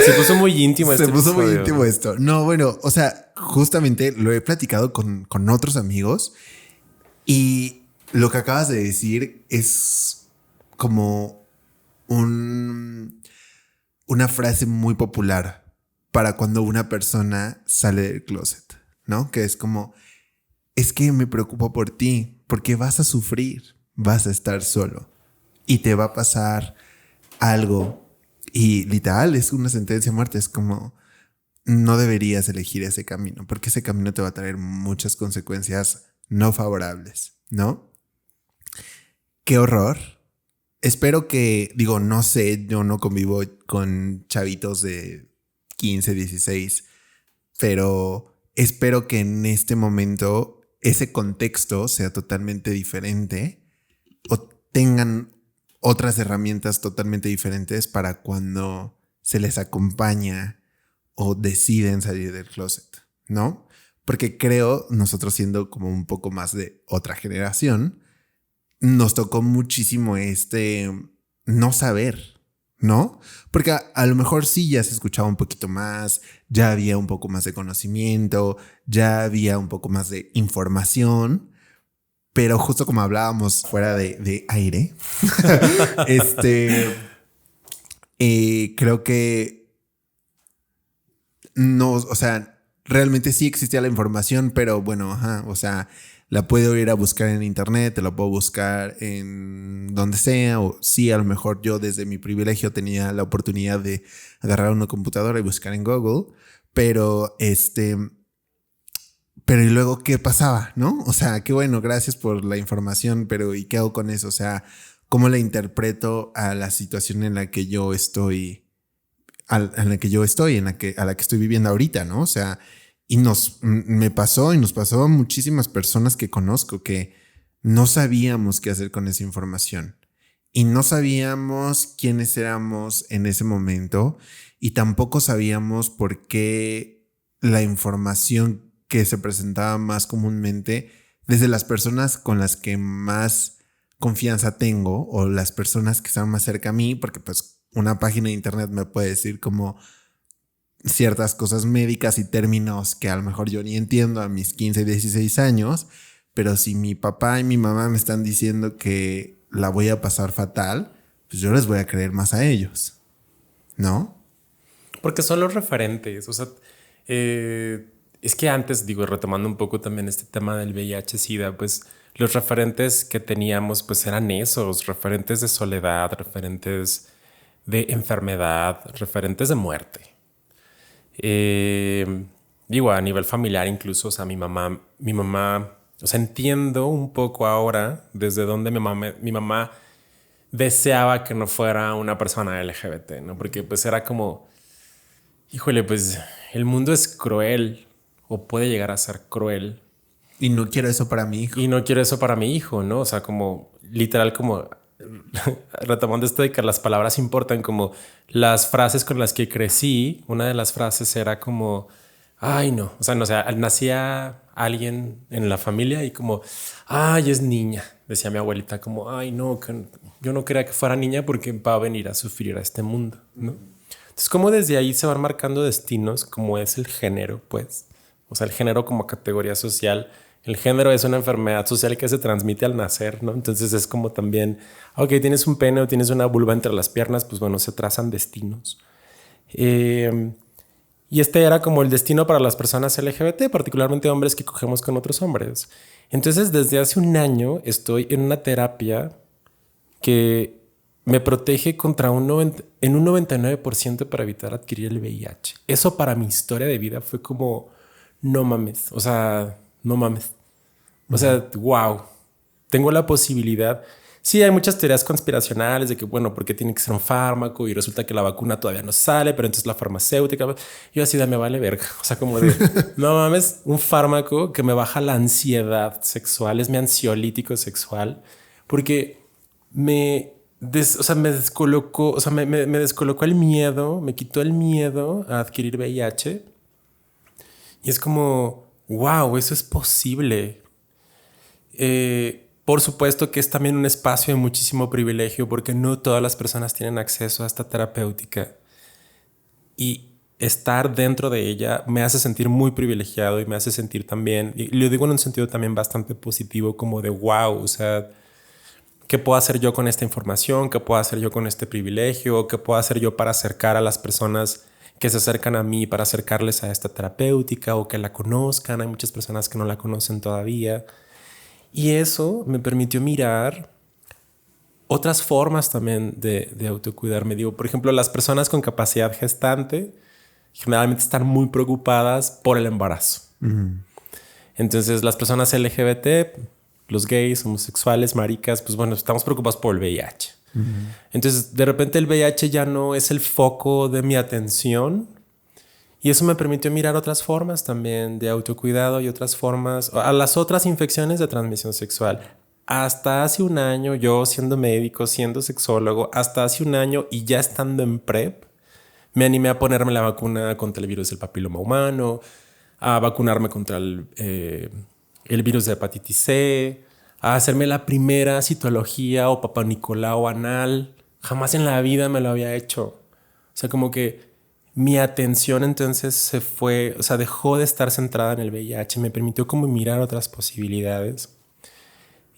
se puso muy íntimo Se puso muy íntimo esto. No, bueno, o sea, justamente lo he platicado con otros amigos y lo que acabas de decir es como una frase muy popular para cuando una persona sale del closet, ¿no? Que es como, es que me preocupo por ti porque vas a sufrir, vas a estar solo y te va a pasar algo. Y literal es una sentencia de muerte. Es como, no deberías elegir ese camino porque ese camino te va a traer muchas consecuencias no favorables, ¿no? Qué horror. Espero que, digo, no sé, yo no convivo con chavitos de 15, 16, pero espero que en este momento ese contexto sea totalmente diferente o tengan otras herramientas totalmente diferentes para cuando se les acompaña o deciden salir del closet, ¿no? Porque creo, nosotros siendo como un poco más de otra generación, nos tocó muchísimo no saber, ¿no? Porque a lo mejor sí ya se escuchaba un poquito más, ya había un poco más de conocimiento, ya había un poco más de información, pero justo como hablábamos fuera de aire, creo que no, o sea, realmente sí existía la información, pero bueno, o sea, la puedo ir a buscar en internet, te la puedo buscar en donde sea, o sí, a lo mejor yo desde mi privilegio tenía la oportunidad de agarrar una computadora y buscar en Google, pero pero y luego qué pasaba, ¿no? O sea, qué bueno, gracias por la información, pero ¿y qué hago con eso? O sea, ¿cómo la interpreto a la situación en la que yo estoy, a la que estoy viviendo ahorita, ¿no? O sea, y me pasó y nos pasó a muchísimas personas que conozco que no sabíamos qué hacer con esa información y no sabíamos quiénes éramos en ese momento y tampoco sabíamos por qué la información que se presentaba más comúnmente desde las personas con las que más confianza tengo o las personas que están más cerca a mí, porque pues una página de internet me puede decir como ciertas cosas médicas y términos que a lo mejor yo ni entiendo a mis 15, 16 años, pero si mi papá y mi mamá me están diciendo que la voy a pasar fatal, pues yo les voy a creer más a ellos, ¿no? Porque son los referentes, o sea, es que antes, digo, retomando un poco también este tema del VIH-Sida, pues los referentes que teníamos pues eran esos, referentes de soledad, referentes de enfermedad, referentes de muerte. Digo, a nivel familiar incluso, o sea, mi mamá, o sea, entiendo un poco ahora desde dónde mi mamá deseaba que no fuera una persona LGBT, ¿no? Porque pues era como, híjole, pues el mundo es cruel o puede llegar a ser cruel. Y no quiero eso para mi hijo. Y no quiero eso para mi hijo, ¿no? O sea, como literal, como retomando esto de que las palabras importan, como las frases con las que crecí, una de las frases era como, ay, no, o sea, no, o sea, nacía alguien en la familia y como, ay, es niña, decía mi abuelita, como, ay, no, que yo no quería que fuera niña porque va a venir a sufrir a este mundo, ¿no? Entonces, como desde ahí se van marcando destinos, como es el género, pues, o sea, el género como categoría social. El género es una enfermedad social que se transmite al nacer, ¿no? Entonces es como también, ok, tienes un pene o tienes una vulva entre las piernas, pues bueno, se trazan destinos. Y este era como el destino para las personas LGBT, particularmente hombres que cogemos con otros hombres. Entonces, desde hace un año estoy en una terapia que me protege contra en un 99% para evitar adquirir el VIH. Eso para mi historia de vida fue como, no mames, o sea, no mames. O sea, wow, tengo la posibilidad. Sí, hay muchas teorías conspiracionales de que, bueno, porque tiene que ser un fármaco y resulta que la vacuna todavía no sale, pero entonces la farmacéutica. Yo así de me vale verga. O sea, como de no mames, un fármaco que me baja la ansiedad sexual, es mi ansiolítico sexual, porque o sea, me descolocó, o sea, me descolocó el miedo, me quitó el miedo a adquirir VIH. Y es como, wow, eso es posible. Por supuesto que es también un espacio de muchísimo privilegio porque no todas las personas tienen acceso a esta terapéutica y estar dentro de ella me hace sentir muy privilegiado y me hace sentir también, y lo digo en un sentido también bastante positivo, como de wow, o sea, ¿qué puedo hacer yo con esta información? ¿Qué puedo hacer yo con este privilegio? ¿Qué puedo hacer yo para acercar a las personas que se acercan a mí, para acercarles a esta terapéutica o que la conozcan? Hay muchas personas que no la conocen todavía. Y eso me permitió mirar otras formas también de autocuidarme. Digo, por ejemplo, las personas con capacidad gestante generalmente están muy preocupadas por el embarazo. Entonces, las personas LGBT, los gays, homosexuales, maricas, pues bueno, estamos preocupados por el VIH. Entonces, de repente el VIH ya no es el foco de mi atención. Y eso me permitió mirar otras formas también de autocuidado y otras formas, a las otras infecciones de transmisión sexual. Hasta hace un año, yo siendo médico, siendo sexólogo, hasta hace un año y ya estando en PrEP, me animé a ponerme la vacuna contra el virus del papiloma humano, a vacunarme contra el virus de hepatitis C, a hacerme la primera citología o Papá Nicolau anal. Jamás en la vida me lo había hecho. O sea, como que mi atención entonces se fue, o sea, dejó de estar centrada en el VIH, me permitió como mirar otras posibilidades.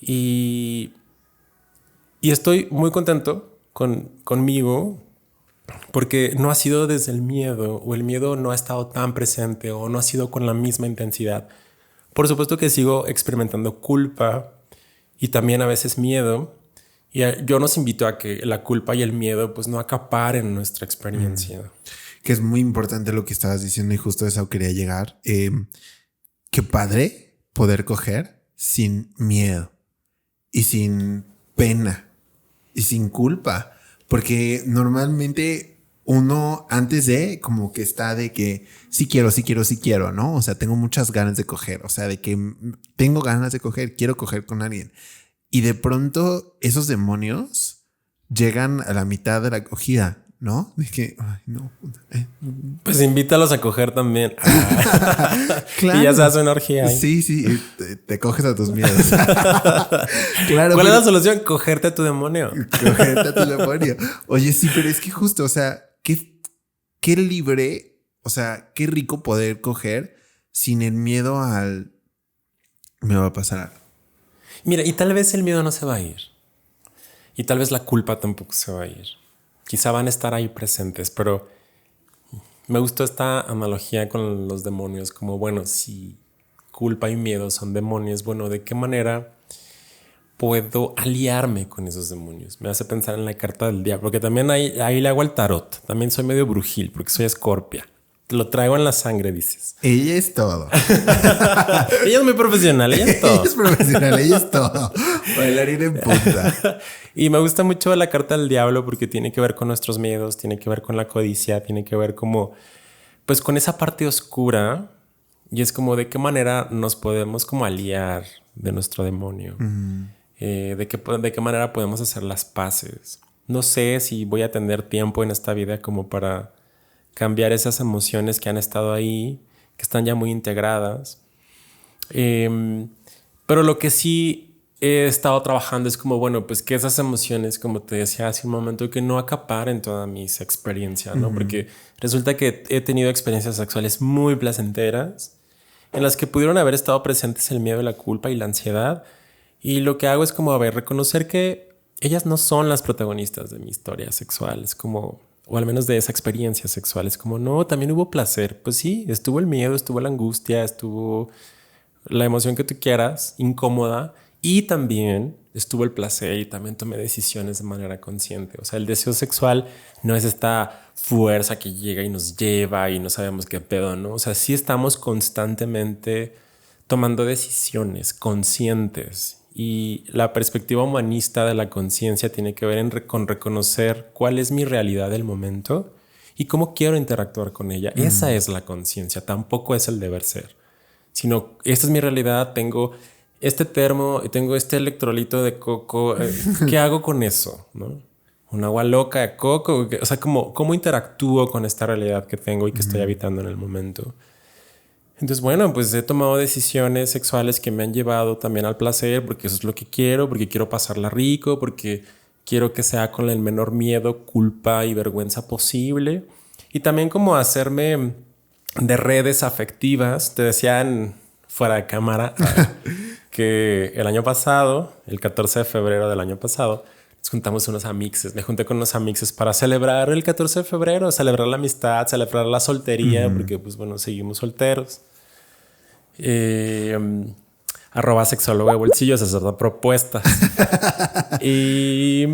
Y estoy muy contento conmigo porque no ha sido desde el miedo o el miedo no ha estado tan presente o no ha sido con la misma intensidad. Por supuesto que sigo experimentando culpa y también a veces miedo. Y yo nos invito a que la culpa y el miedo pues no acaparen nuestra experiencia. Que es muy importante lo que estabas diciendo y justo a eso quería llegar. Qué padre poder coger sin miedo y sin pena y sin culpa, porque normalmente uno antes de como que está de que sí quiero, ¿no? O sea, tengo muchas ganas de coger, o sea, de que tengo ganas de coger, quiero coger con alguien. Y de pronto esos demonios llegan a la mitad de la acogida. ¿No? De que, ay, no. Pues invítalos a coger también. Claro. Y ya se hace una orgía ahí. Sí, te coges a tus miedos. Claro. ¿Cuál es la solución? Cogerte a tu demonio. Cogerte a tu demonio. Oye, sí, pero es que justo, o sea, qué libre, o sea, qué rico poder coger sin el miedo al me va a pasar algo. Mira, y tal vez el miedo no se va a ir. Y tal vez la culpa tampoco se va a ir. Quizá van a estar ahí presentes, pero me gustó esta analogía con los demonios, como bueno, si culpa y miedo son demonios, bueno, ¿de qué manera puedo aliarme con esos demonios? Me hace pensar en la carta del diablo, porque también ahí le hago al tarot. También soy medio brujil porque soy escorpia. Lo traigo en la sangre, dices. Ella es todo. Ella es muy profesional, ella es todo. Ella es profesional, ella es todo. Bailarina en punta. Y me gusta mucho la carta del diablo porque tiene que ver con nuestros miedos, tiene que ver con la codicia, tiene que ver como, pues con esa parte oscura. Y es como de qué manera nos podemos como aliar de nuestro demonio. De qué manera podemos hacer las paces. No sé si voy a tener tiempo en esta vida como para cambiar esas emociones que han estado ahí, que están ya muy integradas. Pero lo que sí he estado trabajando es como, bueno, pues que esas emociones, como te decía hace un momento, que no acaparen todas mis experiencias, ¿no? Porque resulta que he tenido experiencias sexuales muy placenteras en las que pudieron haber estado presentes el miedo, la culpa y la ansiedad. Y lo que hago es como, a ver, reconocer que ellas no son las protagonistas de mi historia sexual. Es como, o al menos de esa experiencia sexual. Es como, no, también hubo placer. Pues sí, estuvo el miedo, estuvo la angustia, estuvo la emoción que tú quieras, incómoda. Y también estuvo el placer y también tomé decisiones de manera consciente. O sea, el deseo sexual no es esta fuerza que llega y nos lleva y no sabemos qué pedo, ¿no? O sea, sí estamos constantemente tomando decisiones conscientes. Y la perspectiva humanista de la conciencia tiene que ver con reconocer cuál es mi realidad del momento y cómo quiero interactuar con ella. Esa es la conciencia, tampoco es el deber ser, sino esta es mi realidad, tengo este termo, tengo este electrolito de coco, ¿qué hago con eso? ¿No? Un agua loca de coco, o sea, ¿cómo interactúo con esta realidad que tengo y que estoy habitando en el momento? Entonces, bueno, pues he tomado decisiones sexuales que me han llevado también al placer, porque eso es lo que quiero, porque quiero pasarla rico, porque quiero que sea con el menor miedo, culpa y vergüenza posible. Y también como hacerme de redes afectivas. Te decían fuera de cámara que el año pasado, el 14 de febrero del año pasado, nos juntamos unos amixes. Me junté con unos amixes para celebrar el 14 de febrero, celebrar la amistad, celebrar la soltería, porque pues bueno, seguimos solteros. Arroba sexólogo de bolsillos, esas son propuestas. Y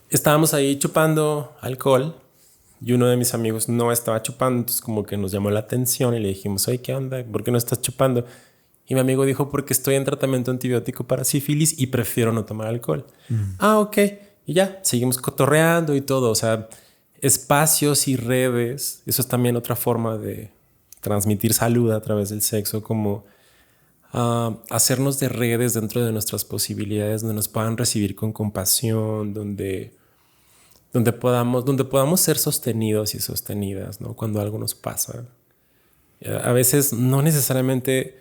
estábamos ahí chupando alcohol y uno de mis amigos no estaba chupando, entonces como que nos llamó la atención y le dijimos, oye, ¿qué onda? ¿Por qué no estás chupando? Y mi amigo dijo, porque estoy en tratamiento antibiótico para sífilis y prefiero no tomar alcohol. Ah, ok. Y ya, seguimos cotorreando y todo. O sea, espacios y redes, eso es también otra forma de transmitir salud a través del sexo, como hacernos de redes dentro de nuestras posibilidades, donde nos puedan recibir con compasión, donde podamos ser sostenidos y sostenidas, ¿no? Cuando algo nos pasa. A veces no necesariamente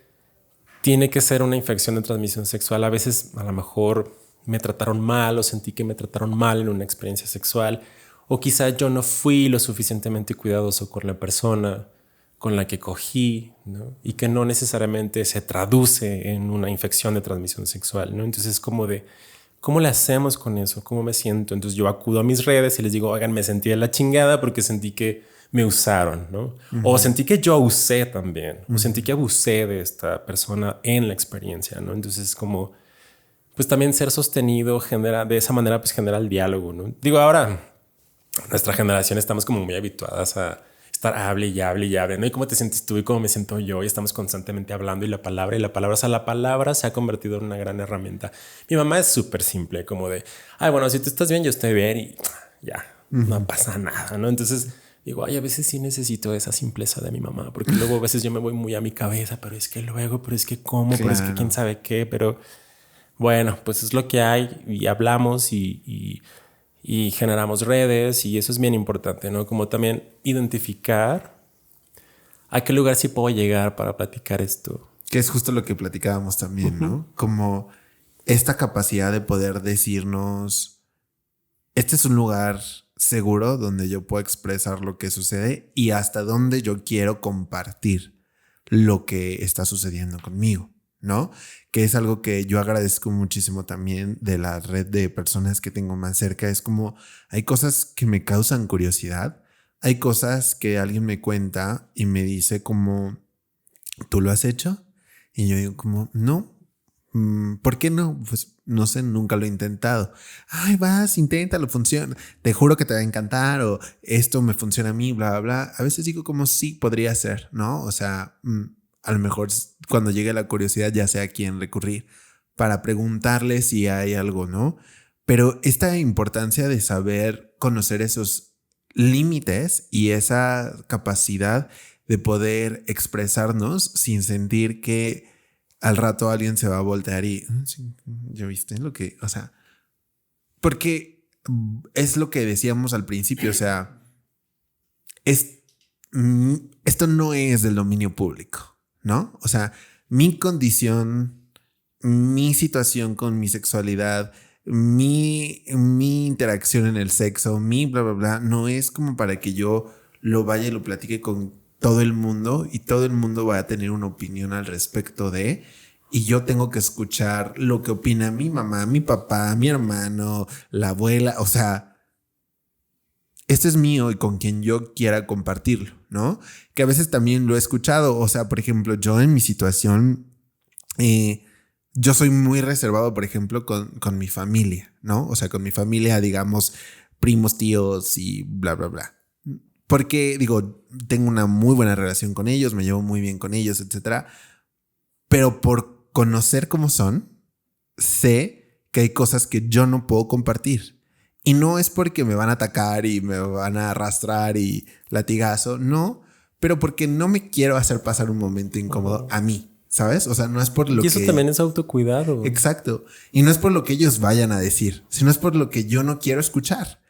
tiene que ser una infección de transmisión sexual. A veces a lo mejor me trataron mal o sentí que me trataron mal en una experiencia sexual, o quizá yo no fui lo suficientemente cuidadoso con la persona con la que cogí, ¿no? Y que no necesariamente se traduce en una infección de transmisión sexual, ¿no? Entonces es como de, ¿cómo le hacemos con eso? ¿Cómo me siento? Entonces yo acudo a mis redes y les digo, oigan, me sentí de la chingada porque sentí que me usaron, ¿no? O sentí que yo abusé también, o sentí que abusé de esta persona en la experiencia, ¿no? Entonces como, pues también ser sostenido genera, de esa manera pues genera el diálogo, ¿no? Digo, ahora nuestra generación estamos como muy habituadas a estar hable y hable y hable, ¿no? Y cómo te sientes tú y cómo me siento yo, y estamos constantemente hablando y la palabra, o sea, la palabra se ha convertido en una gran herramienta. Mi mamá es súper simple, como de, ay, bueno, si tú estás bien, yo estoy bien y ya, no pasa nada, ¿no? Entonces digo, ay, a veces sí necesito esa simpleza de mi mamá, porque luego a veces yo me voy muy a mi cabeza, pero es que luego, pero es que cómo, claro, pero es que quién sabe qué, pero bueno, pues es lo que hay y hablamos y generamos redes, y eso es bien importante, ¿no? Como también identificar a qué lugar sí puedo llegar para platicar esto. Que es justo lo que platicábamos también, ¿no? Como esta capacidad de poder decirnos, este es un lugar seguro donde yo puedo expresar lo que sucede y hasta donde yo quiero compartir lo que está sucediendo conmigo, ¿no? Que es algo que yo agradezco muchísimo también de la red de personas que tengo más cerca. Es como, hay cosas que me causan curiosidad, hay cosas que alguien me cuenta y me dice como, ¿tú lo has hecho? Y yo digo como, no, ¿Por qué no? Pues no sé, nunca lo he intentado. Ay, vas, inténtalo, funciona. Te juro que te va a encantar o esto me funciona a mí, bla, bla, bla. A veces digo como sí, podría ser, ¿no? O sea, a lo mejor cuando llegue la curiosidad ya sé a quién recurrir para preguntarle si hay algo, ¿no? Pero esta importancia de saber conocer esos límites y esa capacidad de poder expresarnos sin sentir que al rato alguien se va a voltear y sí, ya viste lo que, o sea, porque es lo que decíamos al principio, o sea, es, esto no es del dominio público, ¿no? O sea, mi condición, mi situación con mi sexualidad, mi interacción en el sexo, mi bla, bla, bla, no es como para que yo lo vaya y lo platique con todo el mundo y todo el mundo va a tener una opinión al respecto de, y yo tengo que escuchar lo que opina mi mamá, mi papá, mi hermano, la abuela, o sea, este es mío y con quien yo quiera compartirlo, ¿no? Que a veces también lo he escuchado, o sea, por ejemplo, yo en mi situación, yo soy muy reservado, por ejemplo, con mi familia, ¿no? O sea, con mi familia, digamos, primos, tíos y bla, bla, bla. Porque, digo, tengo una muy buena relación con ellos, me llevo muy bien con ellos, etcétera. Pero por conocer cómo son, sé que hay cosas que yo no puedo compartir. Y no es porque me van a atacar y me van a arrastrar y latigazo, no, pero porque no me quiero hacer pasar un momento incómodo a mí, ¿sabes? O sea, no es por lo que... Y eso también es autocuidado. Exacto. Y no es por lo que ellos vayan a decir, sino es por lo que yo no quiero escuchar.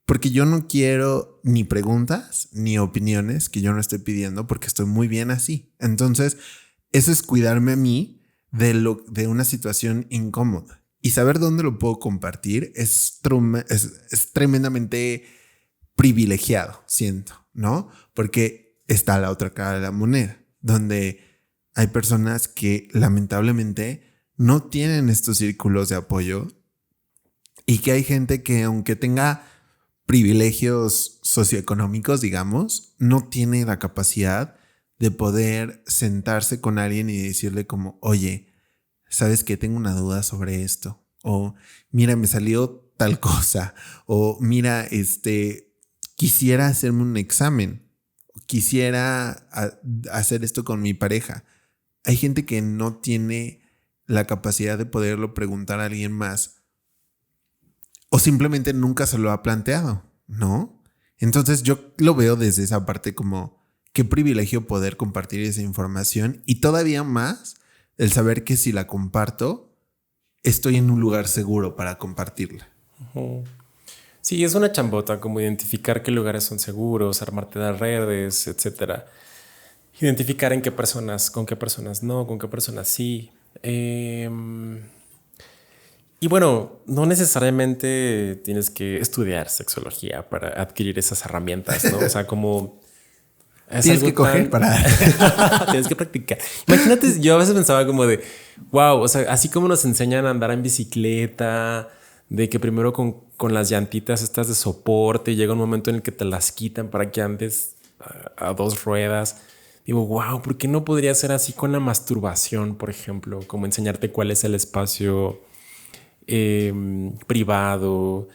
Porque yo no quiero ni preguntas ni opiniones que yo no estoy pidiendo porque estoy muy bien así. Entonces, eso es cuidarme a mí de una situación incómoda. Y saber dónde lo puedo compartir es tremendamente privilegiado, siento, ¿no? Porque está la otra cara de la moneda, donde hay personas que lamentablemente no tienen estos círculos de apoyo y que hay gente que aunque tenga privilegios socioeconómicos, digamos, no tiene la capacidad de poder sentarse con alguien y decirle como, oye, ¿sabes qué? Tengo una duda sobre esto. O mira, me salió tal cosa. O mira, quisiera hacerme un examen. Quisiera hacer esto con mi pareja. Hay gente que no tiene la capacidad de poderlo preguntar a alguien más o simplemente nunca se lo ha planteado, ¿no? Entonces yo lo veo desde esa parte como qué privilegio poder compartir esa información y todavía más el saber que si la comparto estoy en un lugar seguro para compartirla. Uh-huh. Sí, es una chambota como identificar qué lugares son seguros, armarte de redes, etcétera. Identificar en qué personas, con qué personas no, con qué personas sí. Y bueno, no necesariamente tienes que estudiar sexología para adquirir esas herramientas, ¿no? O sea, como... Tienes que coger para... Tienes que practicar. Imagínate, yo a veces pensaba como de, wow, o sea, así como nos enseñan a andar en bicicleta, de que primero con las llantitas estas de soporte, llega un momento en el que te las quitan para que andes a dos ruedas. Digo, wow, ¿por qué no podría ser así con la masturbación, por ejemplo? Como enseñarte cuál es el espacio privado,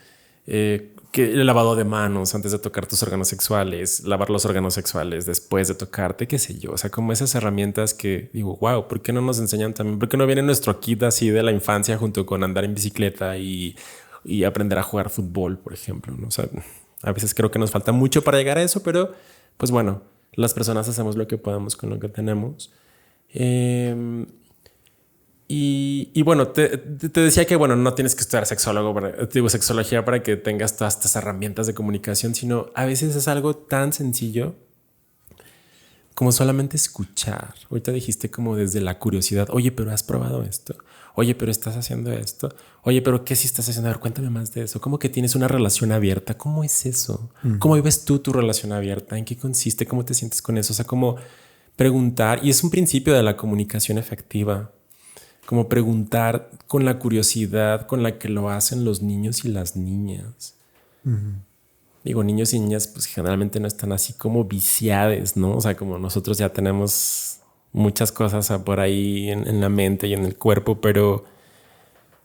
que el lavado de manos antes de tocar tus órganos sexuales, lavar los órganos sexuales después de tocarte, qué sé yo. O sea, como esas herramientas que digo, wow, ¿por qué no nos enseñan también? ¿Por qué no viene nuestro kit así de la infancia junto con andar en bicicleta y aprender a jugar fútbol, por ejemplo? ¿No? O sea, a veces creo que nos falta mucho para llegar a eso, pero pues bueno, las personas hacemos lo que podemos con lo que tenemos. Y bueno, te decía que bueno, no tienes que estudiar sexología para que tengas todas estas herramientas de comunicación, sino a veces es algo tan sencillo como solamente escuchar. Ahorita dijiste como desde la curiosidad, oye, pero has probado esto, oye, pero estás haciendo esto, oye, pero qué si estás haciendo, a ver, cuéntame más de eso. ¿Cómo que tienes una relación abierta? ¿Cómo es eso? ¿Cómo vives tú tu relación abierta? ¿En qué consiste? ¿Cómo te sientes con eso? O sea, como preguntar, y es un principio de la comunicación efectiva. Como preguntar con la curiosidad con la que lo hacen los niños y las niñas. Digo, niños y niñas pues generalmente no están así como viciados, ¿no? O sea, como nosotros ya tenemos muchas cosas por ahí en la mente y en el cuerpo, pero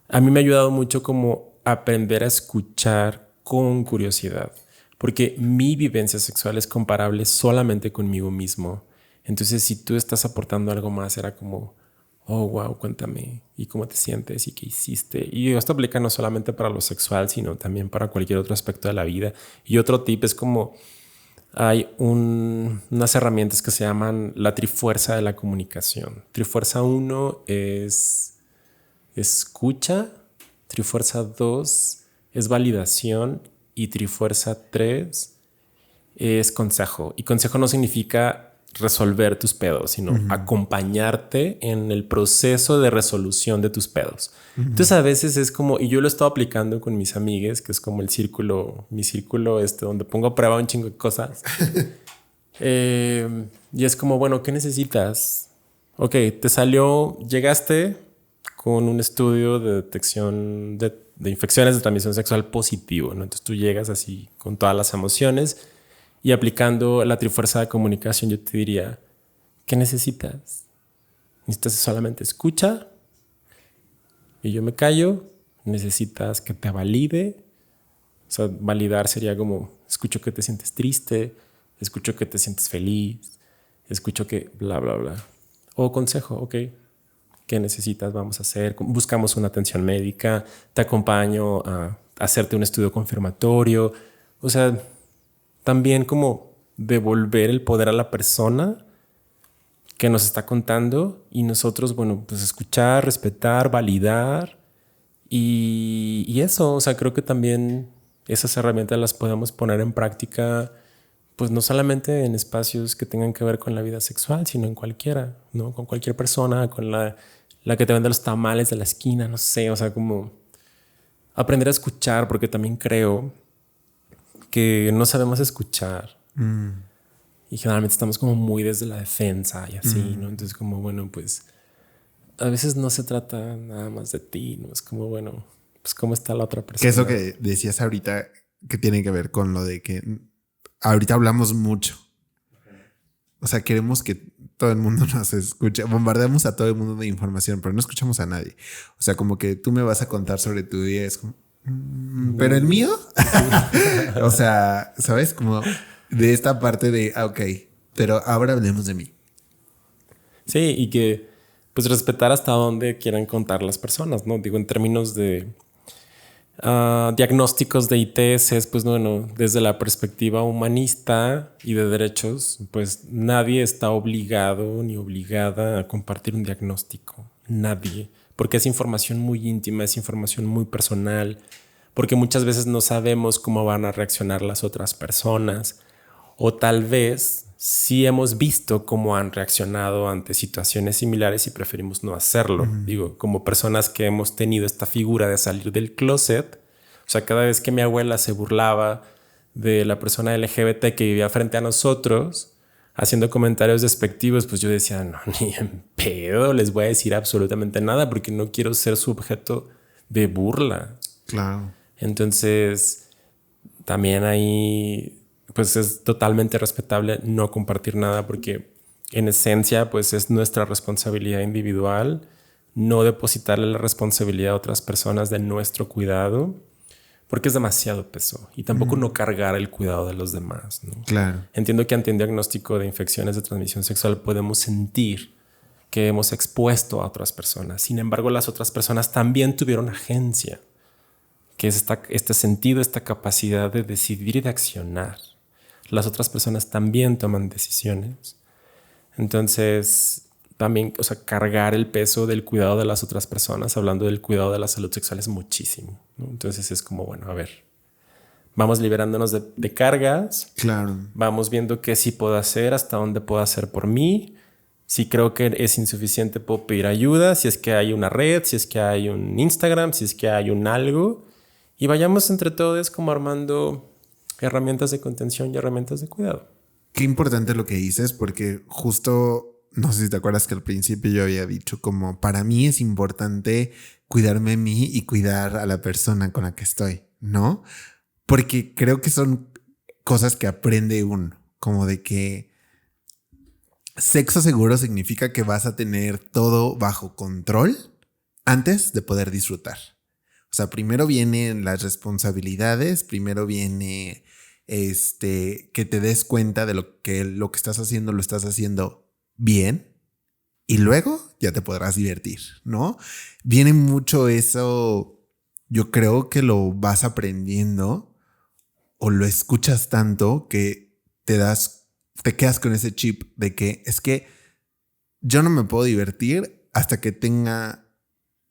a mí me ha ayudado mucho como aprender a escuchar con curiosidad, porque mi vivencia sexual es comparable solamente conmigo mismo. Entonces, si tú estás aportando algo más, era como, oh, wow, cuéntame, ¿y cómo te sientes? ¿Y qué hiciste? Y esto aplica no solamente para lo sexual, sino también para cualquier otro aspecto de la vida. Y otro tip es como, hay unas herramientas que se llaman la trifuerza de la comunicación. Trifuerza uno es escucha, trifuerza 2 es validación y trifuerza 3 es consejo. Y consejo no significa resolver tus pedos, sino acompañarte en el proceso de resolución de tus pedos. Entonces a veces es como, y yo lo he estado aplicando con mis amigues, que es como el círculo, mi círculo donde pongo a prueba un chingo de cosas. Y es como, bueno, ¿qué necesitas? Ok, te salió, llegaste con un estudio de detección de infecciones de transmisión sexual positivo, ¿no? Entonces tú llegas así con todas las emociones y aplicando la trifuerza de comunicación, yo te diría, ¿qué necesitas? Necesitas solamente escucha y yo me callo. Necesitas que te valide. O sea, validar sería como, escucho que te sientes triste, escucho que te sientes feliz, escucho que bla, bla, bla. O consejo, ok, ¿qué necesitas? Vamos a hacer, buscamos una atención médica, te acompaño a hacerte un estudio confirmatorio. O sea, también como devolver el poder a la persona que nos está contando y nosotros, bueno, pues escuchar, respetar, validar y eso. O sea, creo que también esas herramientas las podemos poner en práctica, pues no solamente en espacios que tengan que ver con la vida sexual, sino en cualquiera, ¿no? Con cualquier persona, con la que te vende los tamales de la esquina, no sé, o sea, como aprender a escuchar, porque también creo que no sabemos escuchar. Y generalmente estamos como muy desde la defensa y así, ¿no? Entonces como, bueno, pues a veces no se trata nada más de ti, ¿no? Es como, bueno, pues cómo está la otra persona. Que eso que decías ahorita que tiene que ver con lo de que ahorita hablamos mucho. O sea, queremos que todo el mundo nos escuche. Bombardeamos a todo el mundo de información, pero no escuchamos a nadie. O sea, como que tú me vas a contar sobre tu día. Es como, ¿pero el mío? O sea, ¿sabes? Como de esta parte de, ok, pero ahora hablemos de mí. Sí, y que pues respetar hasta dónde quieran contar las personas, ¿no? Digo, en términos de diagnósticos de ITS, pues bueno, desde la perspectiva humanista y de derechos, pues nadie está obligado ni obligada a compartir un diagnóstico. Nadie. Porque es información muy íntima, es información muy personal, porque muchas veces no sabemos cómo van a reaccionar las otras personas, o tal vez sí hemos visto cómo han reaccionado ante situaciones similares y preferimos no hacerlo. Digo, como personas que hemos tenido esta figura de salir del closet, o sea, cada vez que mi abuela se burlaba de la persona LGBT que vivía frente a nosotros, haciendo comentarios despectivos, pues yo decía, no, ni en pedo les voy a decir absolutamente nada porque no quiero ser su objeto de burla. Claro. Entonces, también ahí pues es totalmente respetable no compartir nada porque en esencia pues es nuestra responsabilidad individual no depositarle la responsabilidad a otras personas de nuestro cuidado porque es demasiado peso y tampoco no cargar el cuidado de los demás, ¿no? Claro. Entiendo que ante un diagnóstico de infecciones de transmisión sexual podemos sentir que hemos expuesto a otras personas. Sin embargo, las otras personas también tuvieron agencia, que es este sentido, esta capacidad de decidir y de accionar. Las otras personas también toman decisiones. Entonces, también, o sea, cargar el peso del cuidado de las otras personas, hablando del cuidado de la salud sexual, es muchísimo, ¿no? Entonces es como, bueno, a ver, vamos liberándonos de cargas. Claro. Vamos viendo qué sí puedo hacer, hasta dónde puedo hacer por mí. Si creo que es insuficiente, puedo pedir ayuda. Si es que hay una red, si es que hay un Instagram, si es que hay un algo. Y vayamos entre todos como armando herramientas de contención y herramientas de cuidado. Qué importante lo que dices, porque justo, no sé si te acuerdas que al principio yo había dicho como para mí es importante cuidarme a mí y cuidar a la persona con la que estoy, ¿no? Porque creo que son cosas que aprende uno, como de que Sexo seguro significa que vas a tener todo bajo control antes de poder disfrutar. O sea, primero vienen las responsabilidades, primero viene que te des cuenta de lo que estás haciendo, lo estás haciendo bien y luego ya te podrás divertir, ¿no? Viene mucho eso, yo creo que lo vas aprendiendo o lo escuchas tanto que te quedas con ese chip de que es que yo no me puedo divertir hasta que tenga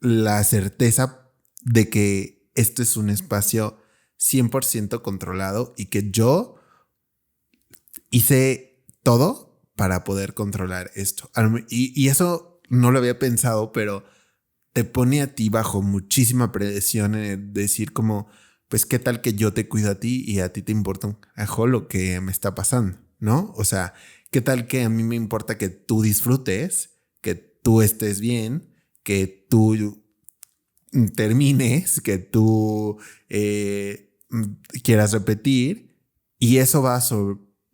la certeza de que esto es un espacio 100% controlado y que yo hice todo para poder controlar esto. Y eso no lo había pensado, pero te pone a ti bajo muchísima presión en el decir como, pues qué tal que yo te cuido a ti y a ti te importa un carajo lo que me está pasando, ¿no? O sea, qué tal que a mí me importa que tú disfrutes, que tú estés bien, que tú termines, que tú quieras repetir, y eso va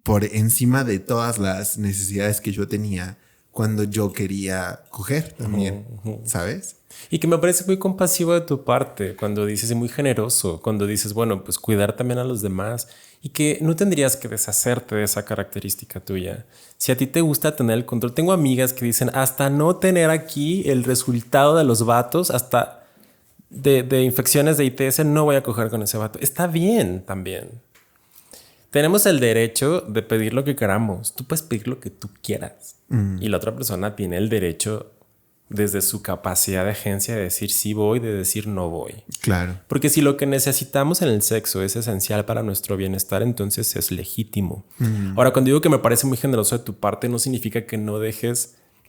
por encima de todas las necesidades que yo tenía cuando yo quería coger también, ¿sabes? Y que me parece muy compasivo de tu parte cuando dices, y muy generoso, cuando dices, bueno, pues cuidar también a los demás y que no tendrías que deshacerte de esa característica tuya. Si a ti te gusta tener el control, tengo amigas que dicen, hasta no tener aquí el resultado de los vatos, hasta de infecciones de ITS, no voy a coger con ese vato. Está bien también. Tenemos el derecho de pedir lo que queramos. Tú puedes pedir lo que tú quieras. Y la otra persona tiene el derecho, desde su capacidad de agencia, de decir sí voy, de decir no voy. Claro. Porque si lo que necesitamos en el sexo es esencial para nuestro bienestar, entonces es legítimo. Ahora, cuando digo que me parece muy generoso de tu parte, no significa que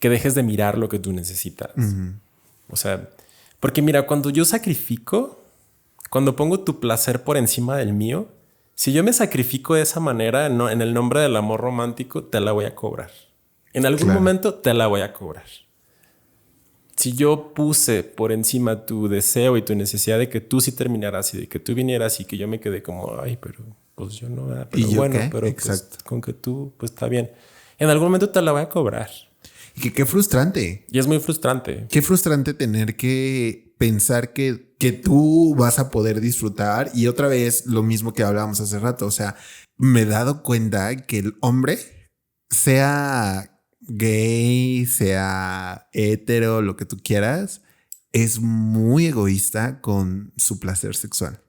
dejes de mirar lo que tú necesitas. O sea, porque mira, cuando yo sacrifico, cuando pongo tu placer por encima del mío, si yo me sacrifico de esa manera, no, en el nombre del amor romántico, te la voy a cobrar. En algún momento te la voy a cobrar. Si yo puse por encima tu deseo y tu necesidad de que tú sí terminaras y de que tú vinieras y que yo me quedé como, ay, pero pues yo no, pero ¿Y yo bueno, qué? pero Exacto. pues, con que tú, pues está bien. En algún momento te la voy a cobrar. Y que qué frustrante. Y es muy frustrante. Qué frustrante tener que pensar que tú vas a poder disfrutar. Y otra vez lo mismo que hablábamos hace rato. O sea, me he dado cuenta que el hombre, sea gay, sea hetero, lo que tú quieras, es muy egoísta con su placer sexual.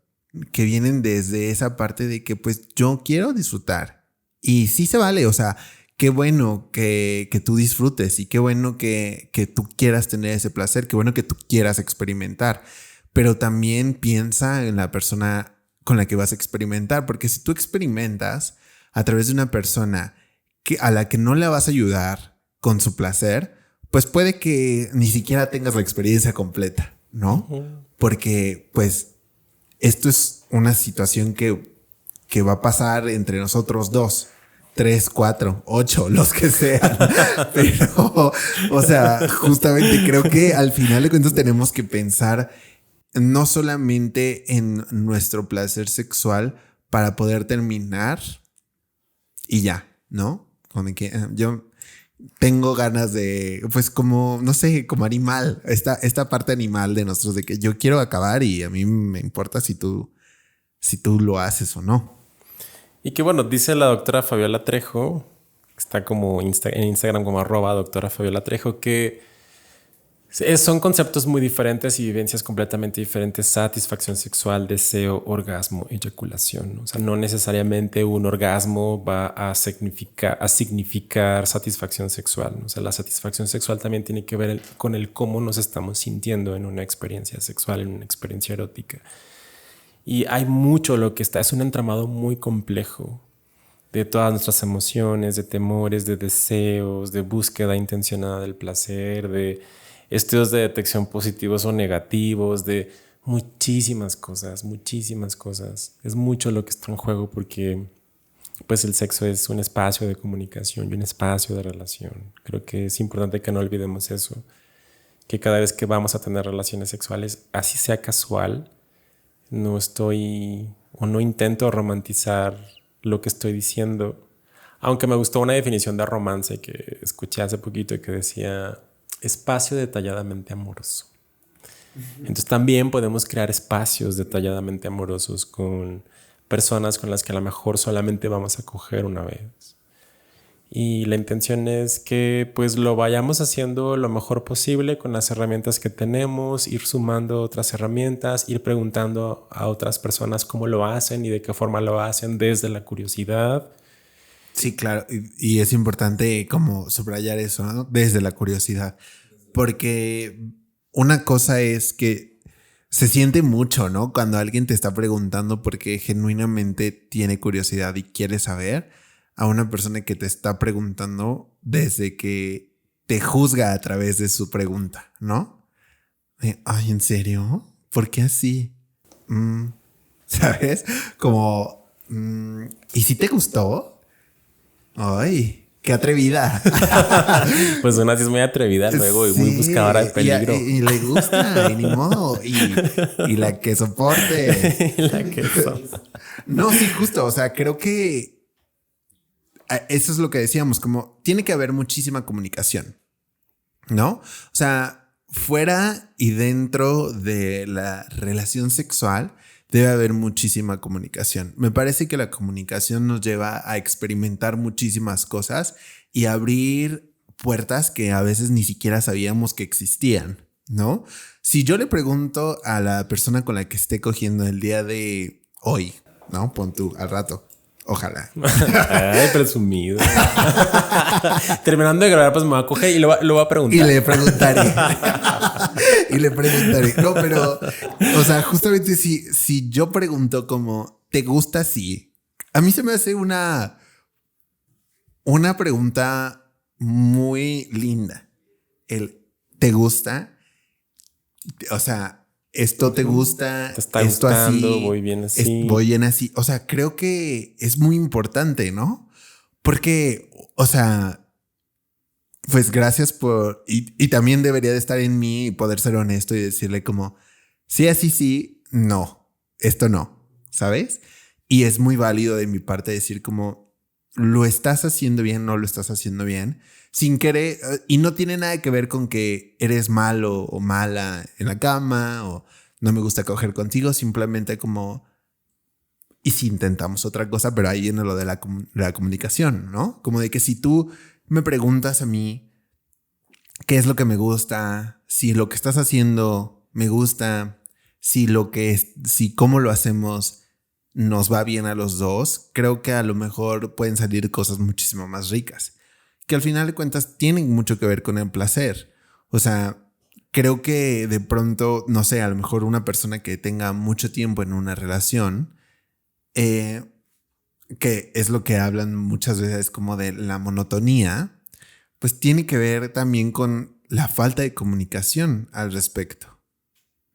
Que vienen desde esa parte de que pues yo quiero disfrutar. Y sí se vale, o sea, qué bueno que tú disfrutes y qué bueno que tú quieras tener ese placer, qué bueno que tú quieras experimentar, pero también piensa en la persona con la que vas a experimentar, porque si tú experimentas a través de una persona a la que no le vas a ayudar con su placer, pues puede que ni siquiera tengas la experiencia completa, ¿no? Porque pues esto es una situación que va a pasar entre nosotros dos. 3, 4, 8, los que sean. Pero, o sea, justamente creo que al final de cuentas tenemos que pensar no solamente en nuestro placer sexual para poder terminar y ya, ¿no? Con que yo tengo ganas de, pues como, no sé, como animal, esta parte animal de nosotros de que yo quiero acabar y a mí me importa si tú lo haces o no. Y que bueno, dice la doctora Fabiola Trejo, está como en Instagram como @doctora Fabiola Trejo, que son conceptos muy diferentes y vivencias completamente diferentes: satisfacción sexual, deseo, orgasmo, eyaculación. O sea, no necesariamente un orgasmo va a significar satisfacción sexual. O sea, la satisfacción sexual también tiene que ver con el cómo nos estamos sintiendo en una experiencia sexual, en una experiencia erótica. Y hay mucho lo que es un entramado muy complejo de todas nuestras emociones, de temores, de deseos, de búsqueda intencionada del placer, de estudios de detección positivos o negativos, de muchísimas cosas, muchísimas cosas. Es mucho lo que está en juego porque pues el sexo es un espacio de comunicación y un espacio de relación. Creo que es importante que no olvidemos eso, que cada vez que vamos a tener relaciones sexuales, así sea casual, no intento romantizar lo que estoy diciendo, Aunque me gustó una definición de romance que escuché hace poquito y que decía espacio detalladamente amoroso. Entonces también podemos crear espacios detalladamente amorosos con personas con las que a lo mejor solamente vamos a coger una vez. Y la intención es que pues lo vayamos haciendo lo mejor posible con las herramientas que tenemos, ir sumando otras herramientas, ir preguntando a otras personas cómo lo hacen y de qué forma lo hacen desde la curiosidad. Sí, claro. Y es importante como subrayar eso, ¿no? Desde la curiosidad. Porque una cosa es que se siente mucho, ¿no? Cuando alguien te está preguntando porque genuinamente tiene curiosidad y quiere saber, a una persona que te está preguntando desde que te juzga a través de su pregunta, ¿no? Ay, ¿en serio? ¿Por qué así? ¿Sabes? Como, ¿y si te gustó? Ay, qué atrevida. Pues una sí es muy atrevida luego y muy buscadora de peligro. Y le gusta, y ni modo. Y la que soporte. La que son. No, sí, justo. O sea, creo que eso es lo que decíamos, como tiene que haber muchísima comunicación, ¿no? O sea, fuera y dentro de la relación sexual debe haber muchísima comunicación. Me parece que la comunicación nos lleva a experimentar muchísimas cosas y abrir puertas que a veces ni siquiera sabíamos que existían, ¿no? Si yo le pregunto a la persona con la que esté cogiendo el día de hoy, ¿no? Pon tú al rato. Ojalá. Ay, presumido. Terminando de grabar, pues me voy a coger y lo voy a preguntar. Y le preguntaré. Y le preguntaré. No, pero, o sea, justamente si yo pregunto como, ¿te gusta así? A mí se me hace una pregunta muy linda. ¿Te gusta? O sea, esto te gusta, te está esto gustando, así, voy bien así. voy bien así. O sea, creo que es muy importante, ¿no? Porque, o sea, pues gracias por... Y también debería de estar en mí poder ser honesto y decirle como, sí, así, sí, no, esto no, ¿sabes? Y es muy válido de mi parte decir como, lo estás haciendo bien, no lo estás haciendo bien, sin querer, y no tiene nada que ver con que eres malo o mala en la cama o no me gusta coger contigo, simplemente como, y si intentamos otra cosa, pero ahí viene lo de la comunicación, ¿no? Como de que si tú me preguntas a mí qué es lo que me gusta, si lo que estás haciendo me gusta, si cómo lo hacemos nos va bien a los dos, creo que a lo mejor pueden salir cosas muchísimo más ricas, que al final de cuentas tienen mucho que ver con el placer. O sea, creo que de pronto, no sé, a lo mejor una persona que tenga mucho tiempo en una relación, que es lo que hablan muchas veces como de la monotonía, pues tiene que ver también con la falta de comunicación al respecto,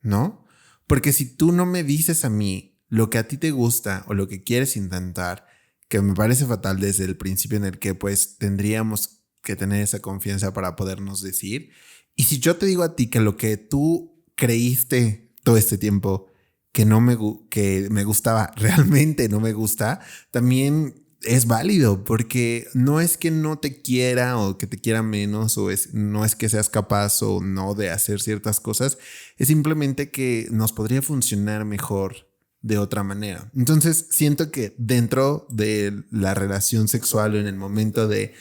¿no? Porque si tú no me dices a mí lo que a ti te gusta o lo que quieres intentar, que me parece fatal desde el principio en el que pues tendríamos que tener esa confianza para podernos decir, y si yo te digo a ti que lo que tú creíste todo este tiempo que que me gustaba realmente no me gusta, también es válido, porque no es que no te quiera o que te quiera menos no es que seas capaz o no de hacer ciertas cosas, es simplemente que nos podría funcionar mejor de otra manera. Entonces siento que dentro de la relación sexual, en el momento de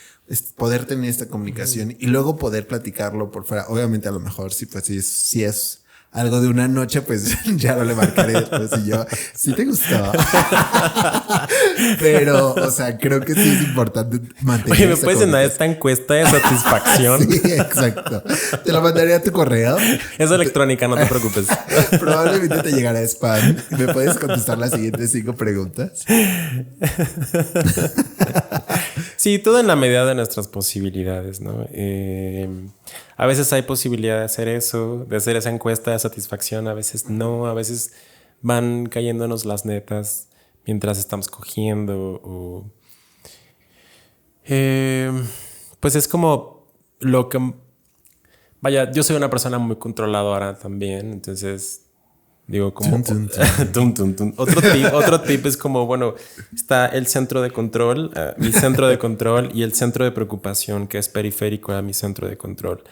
poder tener esta comunicación y luego poder platicarlo por fuera, obviamente a lo mejor sí, pues sí es algo de una noche, pues ya no le marcaré después y yo, sí te gustó. Pero, o sea, creo que sí es importante mantener. Oye, ¿me puedes mandar esta encuesta de satisfacción? Sí, exacto. Te la mandaré a tu correo. Es electrónica, no te preocupes. Probablemente te llegará spam. ¿Me puedes contestar las siguientes 5 preguntas? Sí, todo en la medida de nuestras posibilidades, ¿no? A veces hay posibilidad de hacer eso, de hacer esa encuesta de satisfacción, a veces no, a veces van cayéndonos las netas mientras estamos cogiendo pues es como lo que... Vaya, yo soy una persona muy controladora también, entonces Digo, como tum, tum, tum. Otro tip es como, bueno, está el centro de control, mi centro de control y el centro de preocupación que es periférico a mi centro de control.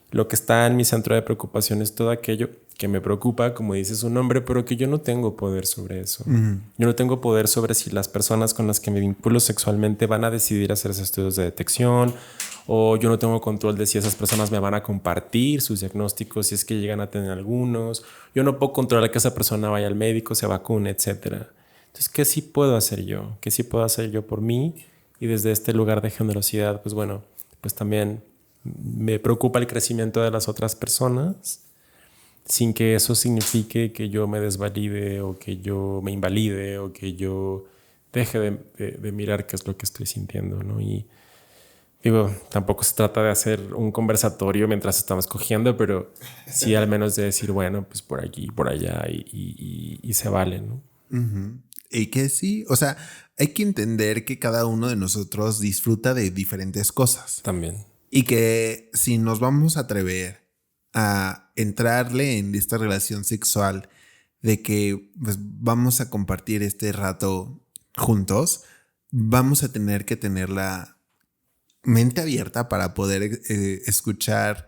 Lo que está en mi centro de preocupación es todo aquello que me preocupa, como dice su nombre, pero que yo no tengo poder sobre eso. Yo no tengo poder sobre si las personas con las que me vinculo sexualmente van a decidir hacerse estudios de detección, o yo no tengo control de si esas personas me van a compartir sus diagnósticos, si es que llegan a tener algunos. Yo no puedo controlar que esa persona vaya al médico, se vacune, etc. Entonces, ¿qué sí puedo hacer yo? ¿Qué sí puedo hacer yo por mí? Y desde este lugar de generosidad, pues bueno, pues también me preocupa el crecimiento de las otras personas, sin que eso signifique que yo me desvalide o que yo me invalide o que yo deje de mirar qué es lo que estoy sintiendo, ¿no? Y digo, tampoco se trata de hacer un conversatorio mientras estamos cogiendo, pero sí al menos de decir, bueno, pues por aquí, por allá y se vale, ¿no? Y que sí, o sea, hay que entender que cada uno de nosotros disfruta de diferentes cosas. También. Y que si nos vamos a atrever a entrarle en esta relación sexual de que pues, vamos a compartir este rato juntos, vamos a tener que tener la mente abierta para poder escuchar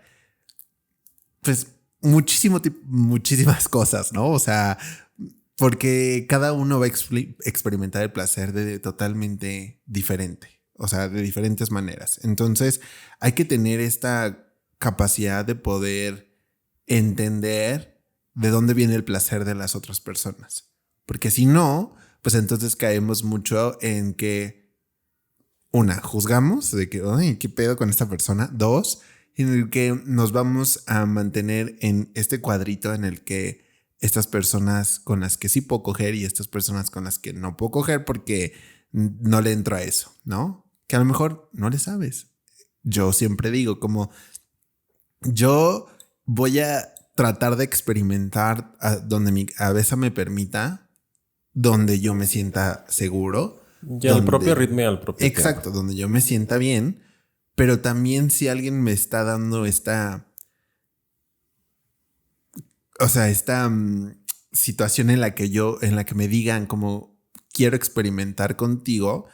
pues muchísimas cosas, ¿no? O sea, porque cada uno va a experimentar el placer de totalmente diferente. O sea, de diferentes maneras. Entonces, hay que tener esta capacidad de poder entender de dónde viene el placer de las otras personas. Porque si no, pues entonces caemos mucho en que, una, juzgamos de que, ay, ¿qué pedo con esta persona? Dos, en el que nos vamos a mantener en este cuadrito en el que estas personas con las que sí puedo coger y estas personas con las que no puedo coger porque no le entro a eso, ¿no? Que a lo mejor no le sabes. Yo siempre digo como yo voy a tratar de experimentar donde mi cabeza me permita, donde yo me sienta seguro. Y al propio ritmo y al propio exacto, tiempo. Donde yo me sienta bien. Pero también si alguien me está dando esta situación en la que me digan como quiero experimentar contigo,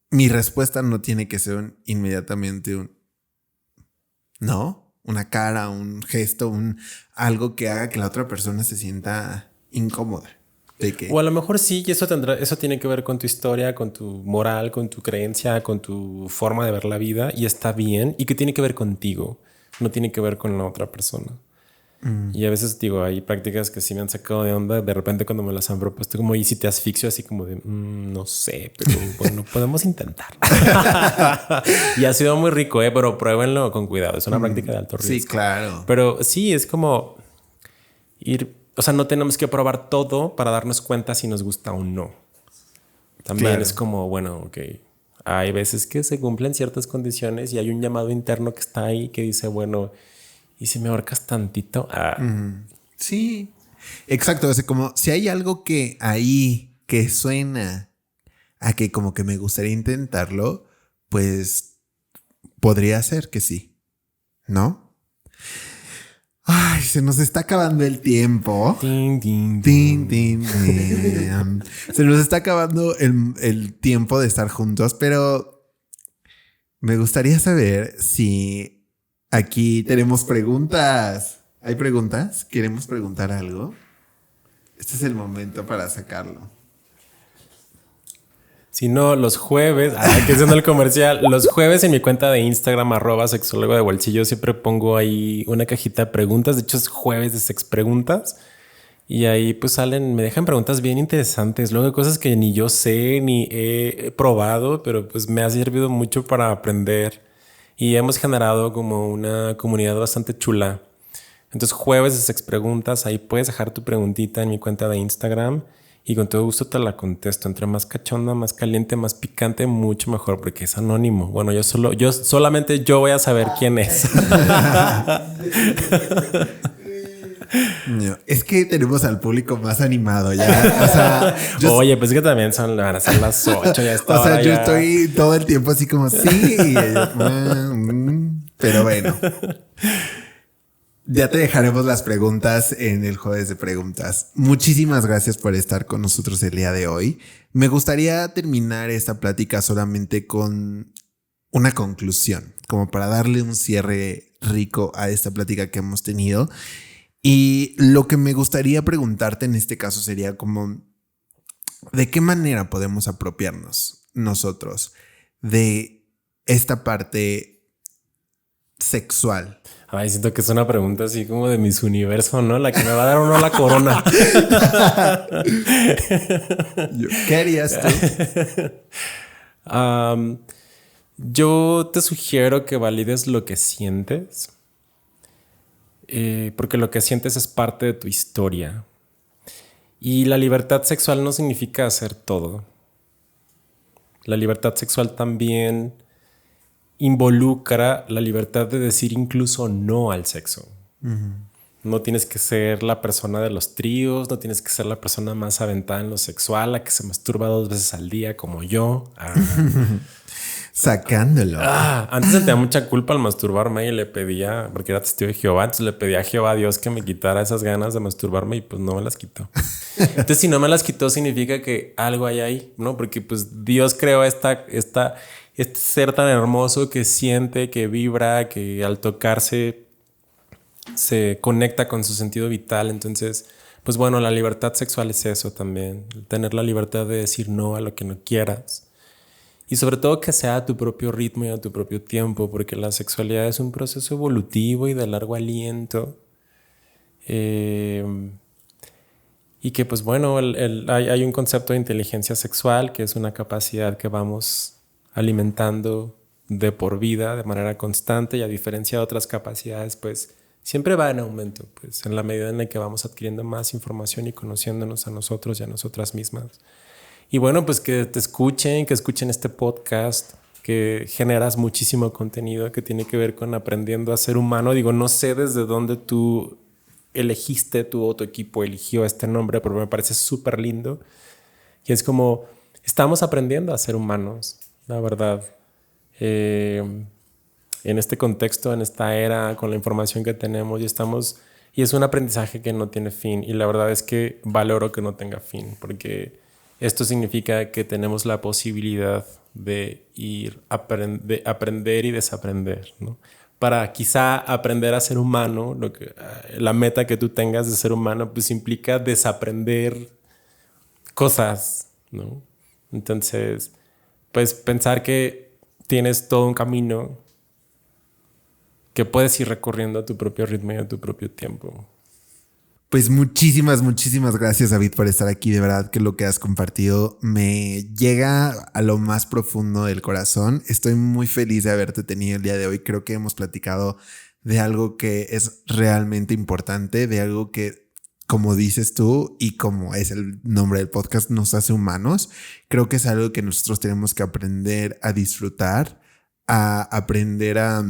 mi respuesta no tiene que ser inmediatamente una cara, un gesto, algo que haga que la otra persona se sienta incómoda. O a lo mejor sí, y eso tiene que ver con tu historia, con tu moral, con tu creencia, con tu forma de ver la vida, y está bien, y que tiene que ver contigo, no tiene que ver con la otra persona. Y a veces digo, hay prácticas que sí me han sacado de onda. De repente cuando me las han propuesto, como, ¿y si te asfixio? Así como de, no sé, pero bueno, podemos intentar. Y ha sido muy rico, pero pruébenlo con cuidado. Es una práctica de alto riesgo. Sí, claro. Pero sí, es como o sea, no tenemos que probar todo para darnos cuenta si nos gusta o no. También claro. Es como, bueno, ok, hay veces que se cumplen ciertas condiciones y hay un llamado interno que está ahí que dice, bueno, ¿y si me ahorcas tantito? Sí, exacto. O sea, como si hay algo que ahí que suena a que como que me gustaría intentarlo, pues podría ser que sí, ¿no? Ay, se nos está acabando el tiempo. Se nos está acabando el tiempo de estar juntos, pero me gustaría saber si aquí tenemos preguntas. ¿Hay preguntas? ¿Queremos preguntar algo? Este es el momento para sacarlo. Si no, los jueves, que es el comercial, los jueves en mi cuenta de Instagram, @sexólogo de bolsillo, siempre pongo ahí una cajita de preguntas. De hecho, es jueves de sex preguntas. Y ahí pues me dejan preguntas bien interesantes. Luego hay cosas que ni yo sé ni he probado, pero pues me ha servido mucho para aprender. Y hemos generado como una comunidad bastante chula. Entonces, jueves de sex preguntas, ahí puedes dejar tu preguntita en mi cuenta de Instagram. Y con todo gusto te la contesto. Entre más cachonda, más caliente, más picante, mucho mejor, porque es anónimo. Bueno, solamente yo voy a saber quién es. No, es que tenemos al público más animado ya. O sea, oye, pues que también van a ser las 8. Ya está. O sea, yo estoy todo el tiempo así como sí. Pero bueno. Ya te dejaremos las preguntas en el jueves de preguntas. Muchísimas gracias por estar con nosotros el día de hoy. Me gustaría terminar esta plática solamente con una conclusión, como para darle un cierre rico a esta plática que hemos tenido. Y lo que me gustaría preguntarte en este caso sería como, ¿de qué manera podemos apropiarnos nosotros de esta parte sexual? Ay, siento que es una pregunta así como de Miss Universo, ¿no? La que me va a dar uno la corona. ¿Qué harías tú? Yo te sugiero que valides lo que sientes, porque lo que sientes es parte de tu historia. Y la libertad sexual no significa hacer todo. La libertad sexual también involucra la libertad de decir incluso no al sexo. No tienes que ser la persona de los tríos, no tienes que ser la persona más aventada en lo sexual, la que se masturba 2 veces al día como yo. Sacándolo. Antes sentía mucha culpa al masturbarme y le pedía, porque era testigo de Jehová, entonces le pedía a Jehová a Dios que me quitara esas ganas de masturbarme y pues no me las quitó. Entonces si no me las quitó significa que algo hay ahí, ¿no? Porque pues Dios creó este ser tan hermoso que siente, que vibra, que al tocarse se conecta con su sentido vital. Entonces, pues bueno, la libertad sexual es eso también. Tener la libertad de decir no a lo que no quieras. Y sobre todo que sea a tu propio ritmo y a tu propio tiempo, porque la sexualidad es un proceso evolutivo y de largo aliento. Y que pues bueno, hay un concepto de inteligencia sexual que es una capacidad que vamos alimentando de por vida de manera constante, y a diferencia de otras capacidades pues siempre va en aumento, pues en la medida en la que vamos adquiriendo más información y conociéndonos a nosotros y a nosotras mismas. Y bueno, pues que te escuchen, que escuchen este podcast, que generas muchísimo contenido que tiene que ver con aprendiendo a ser humano. Digo, no sé desde dónde tú elegiste, tú o tu equipo eligió este nombre, pero me parece súper lindo. Y es como, estamos aprendiendo a ser humanos, la verdad. En este contexto, en esta era, con la información que tenemos, y es un aprendizaje que no tiene fin. Y la verdad es que valoro que no tenga fin, porque esto significa que tenemos la posibilidad de aprender y desaprender, ¿no? Para quizá aprender a ser humano, la meta que tú tengas de ser humano, pues implica desaprender cosas, ¿no? Entonces, pues pensar que tienes todo un camino que puedes ir recorriendo a tu propio ritmo y a tu propio tiempo. Pues muchísimas gracias, David, por estar aquí. De verdad que lo que has compartido me llega a lo más profundo del corazón. Estoy muy feliz de haberte tenido el día de hoy. Creo que hemos platicado de algo que es realmente importante, de algo que, como dices tú y como es el nombre del podcast, nos hace humanos. Creo que es algo que nosotros tenemos que aprender a disfrutar, a aprender a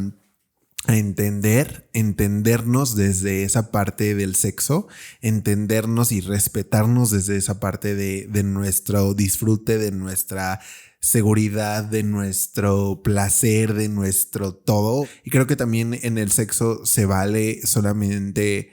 entendernos desde esa parte del sexo, entendernos y respetarnos desde esa parte de nuestro disfrute, de nuestra seguridad, de nuestro placer, de nuestro todo. Y creo que también en el sexo se vale solamente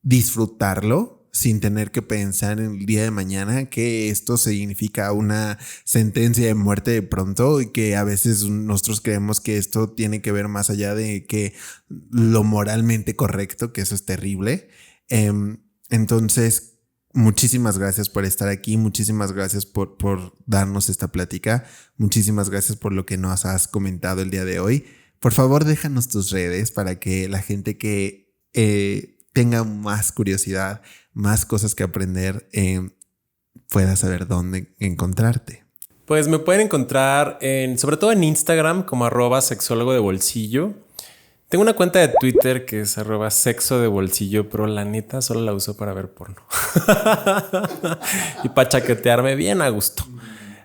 disfrutarlo sin tener que pensar en el día de mañana que esto significa una sentencia de muerte de pronto, y que a veces nosotros creemos que esto tiene que ver más allá de que lo moralmente correcto, que eso es terrible. Entonces, muchísimas gracias por estar aquí, muchísimas gracias por darnos esta plática, muchísimas gracias por lo que nos has comentado el día de hoy. Por favor, déjanos tus redes para que la gente que tenga más curiosidad, más cosas que aprender, pueda saber dónde encontrarte. Pues me pueden encontrar sobre todo en Instagram como @sexólogo de bolsillo. Tengo una cuenta de Twitter que es @sexo de bolsillo, pero la neta solo la uso para ver porno y para chaquetearme bien a gusto.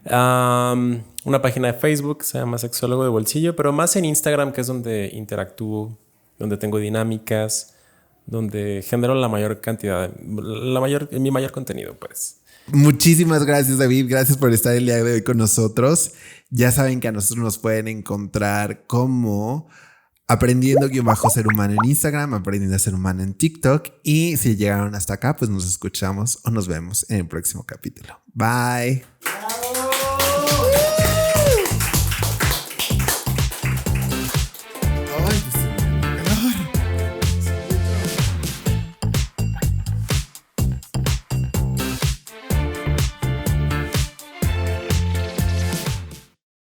Una página de Facebook se llama Sexólogo de Bolsillo, pero más en Instagram, que es donde interactúo, donde tengo dinámicas, donde genero la mayor cantidad, mi mayor contenido, pues. Muchísimas gracias, David. Gracias por estar el día de hoy con nosotros. Ya saben que a nosotros nos pueden encontrar como Aprendiendo-ser humano en Instagram, aprendiendo a ser humano en TikTok. Y si llegaron hasta acá, pues nos escuchamos o nos vemos en el próximo capítulo. Bye.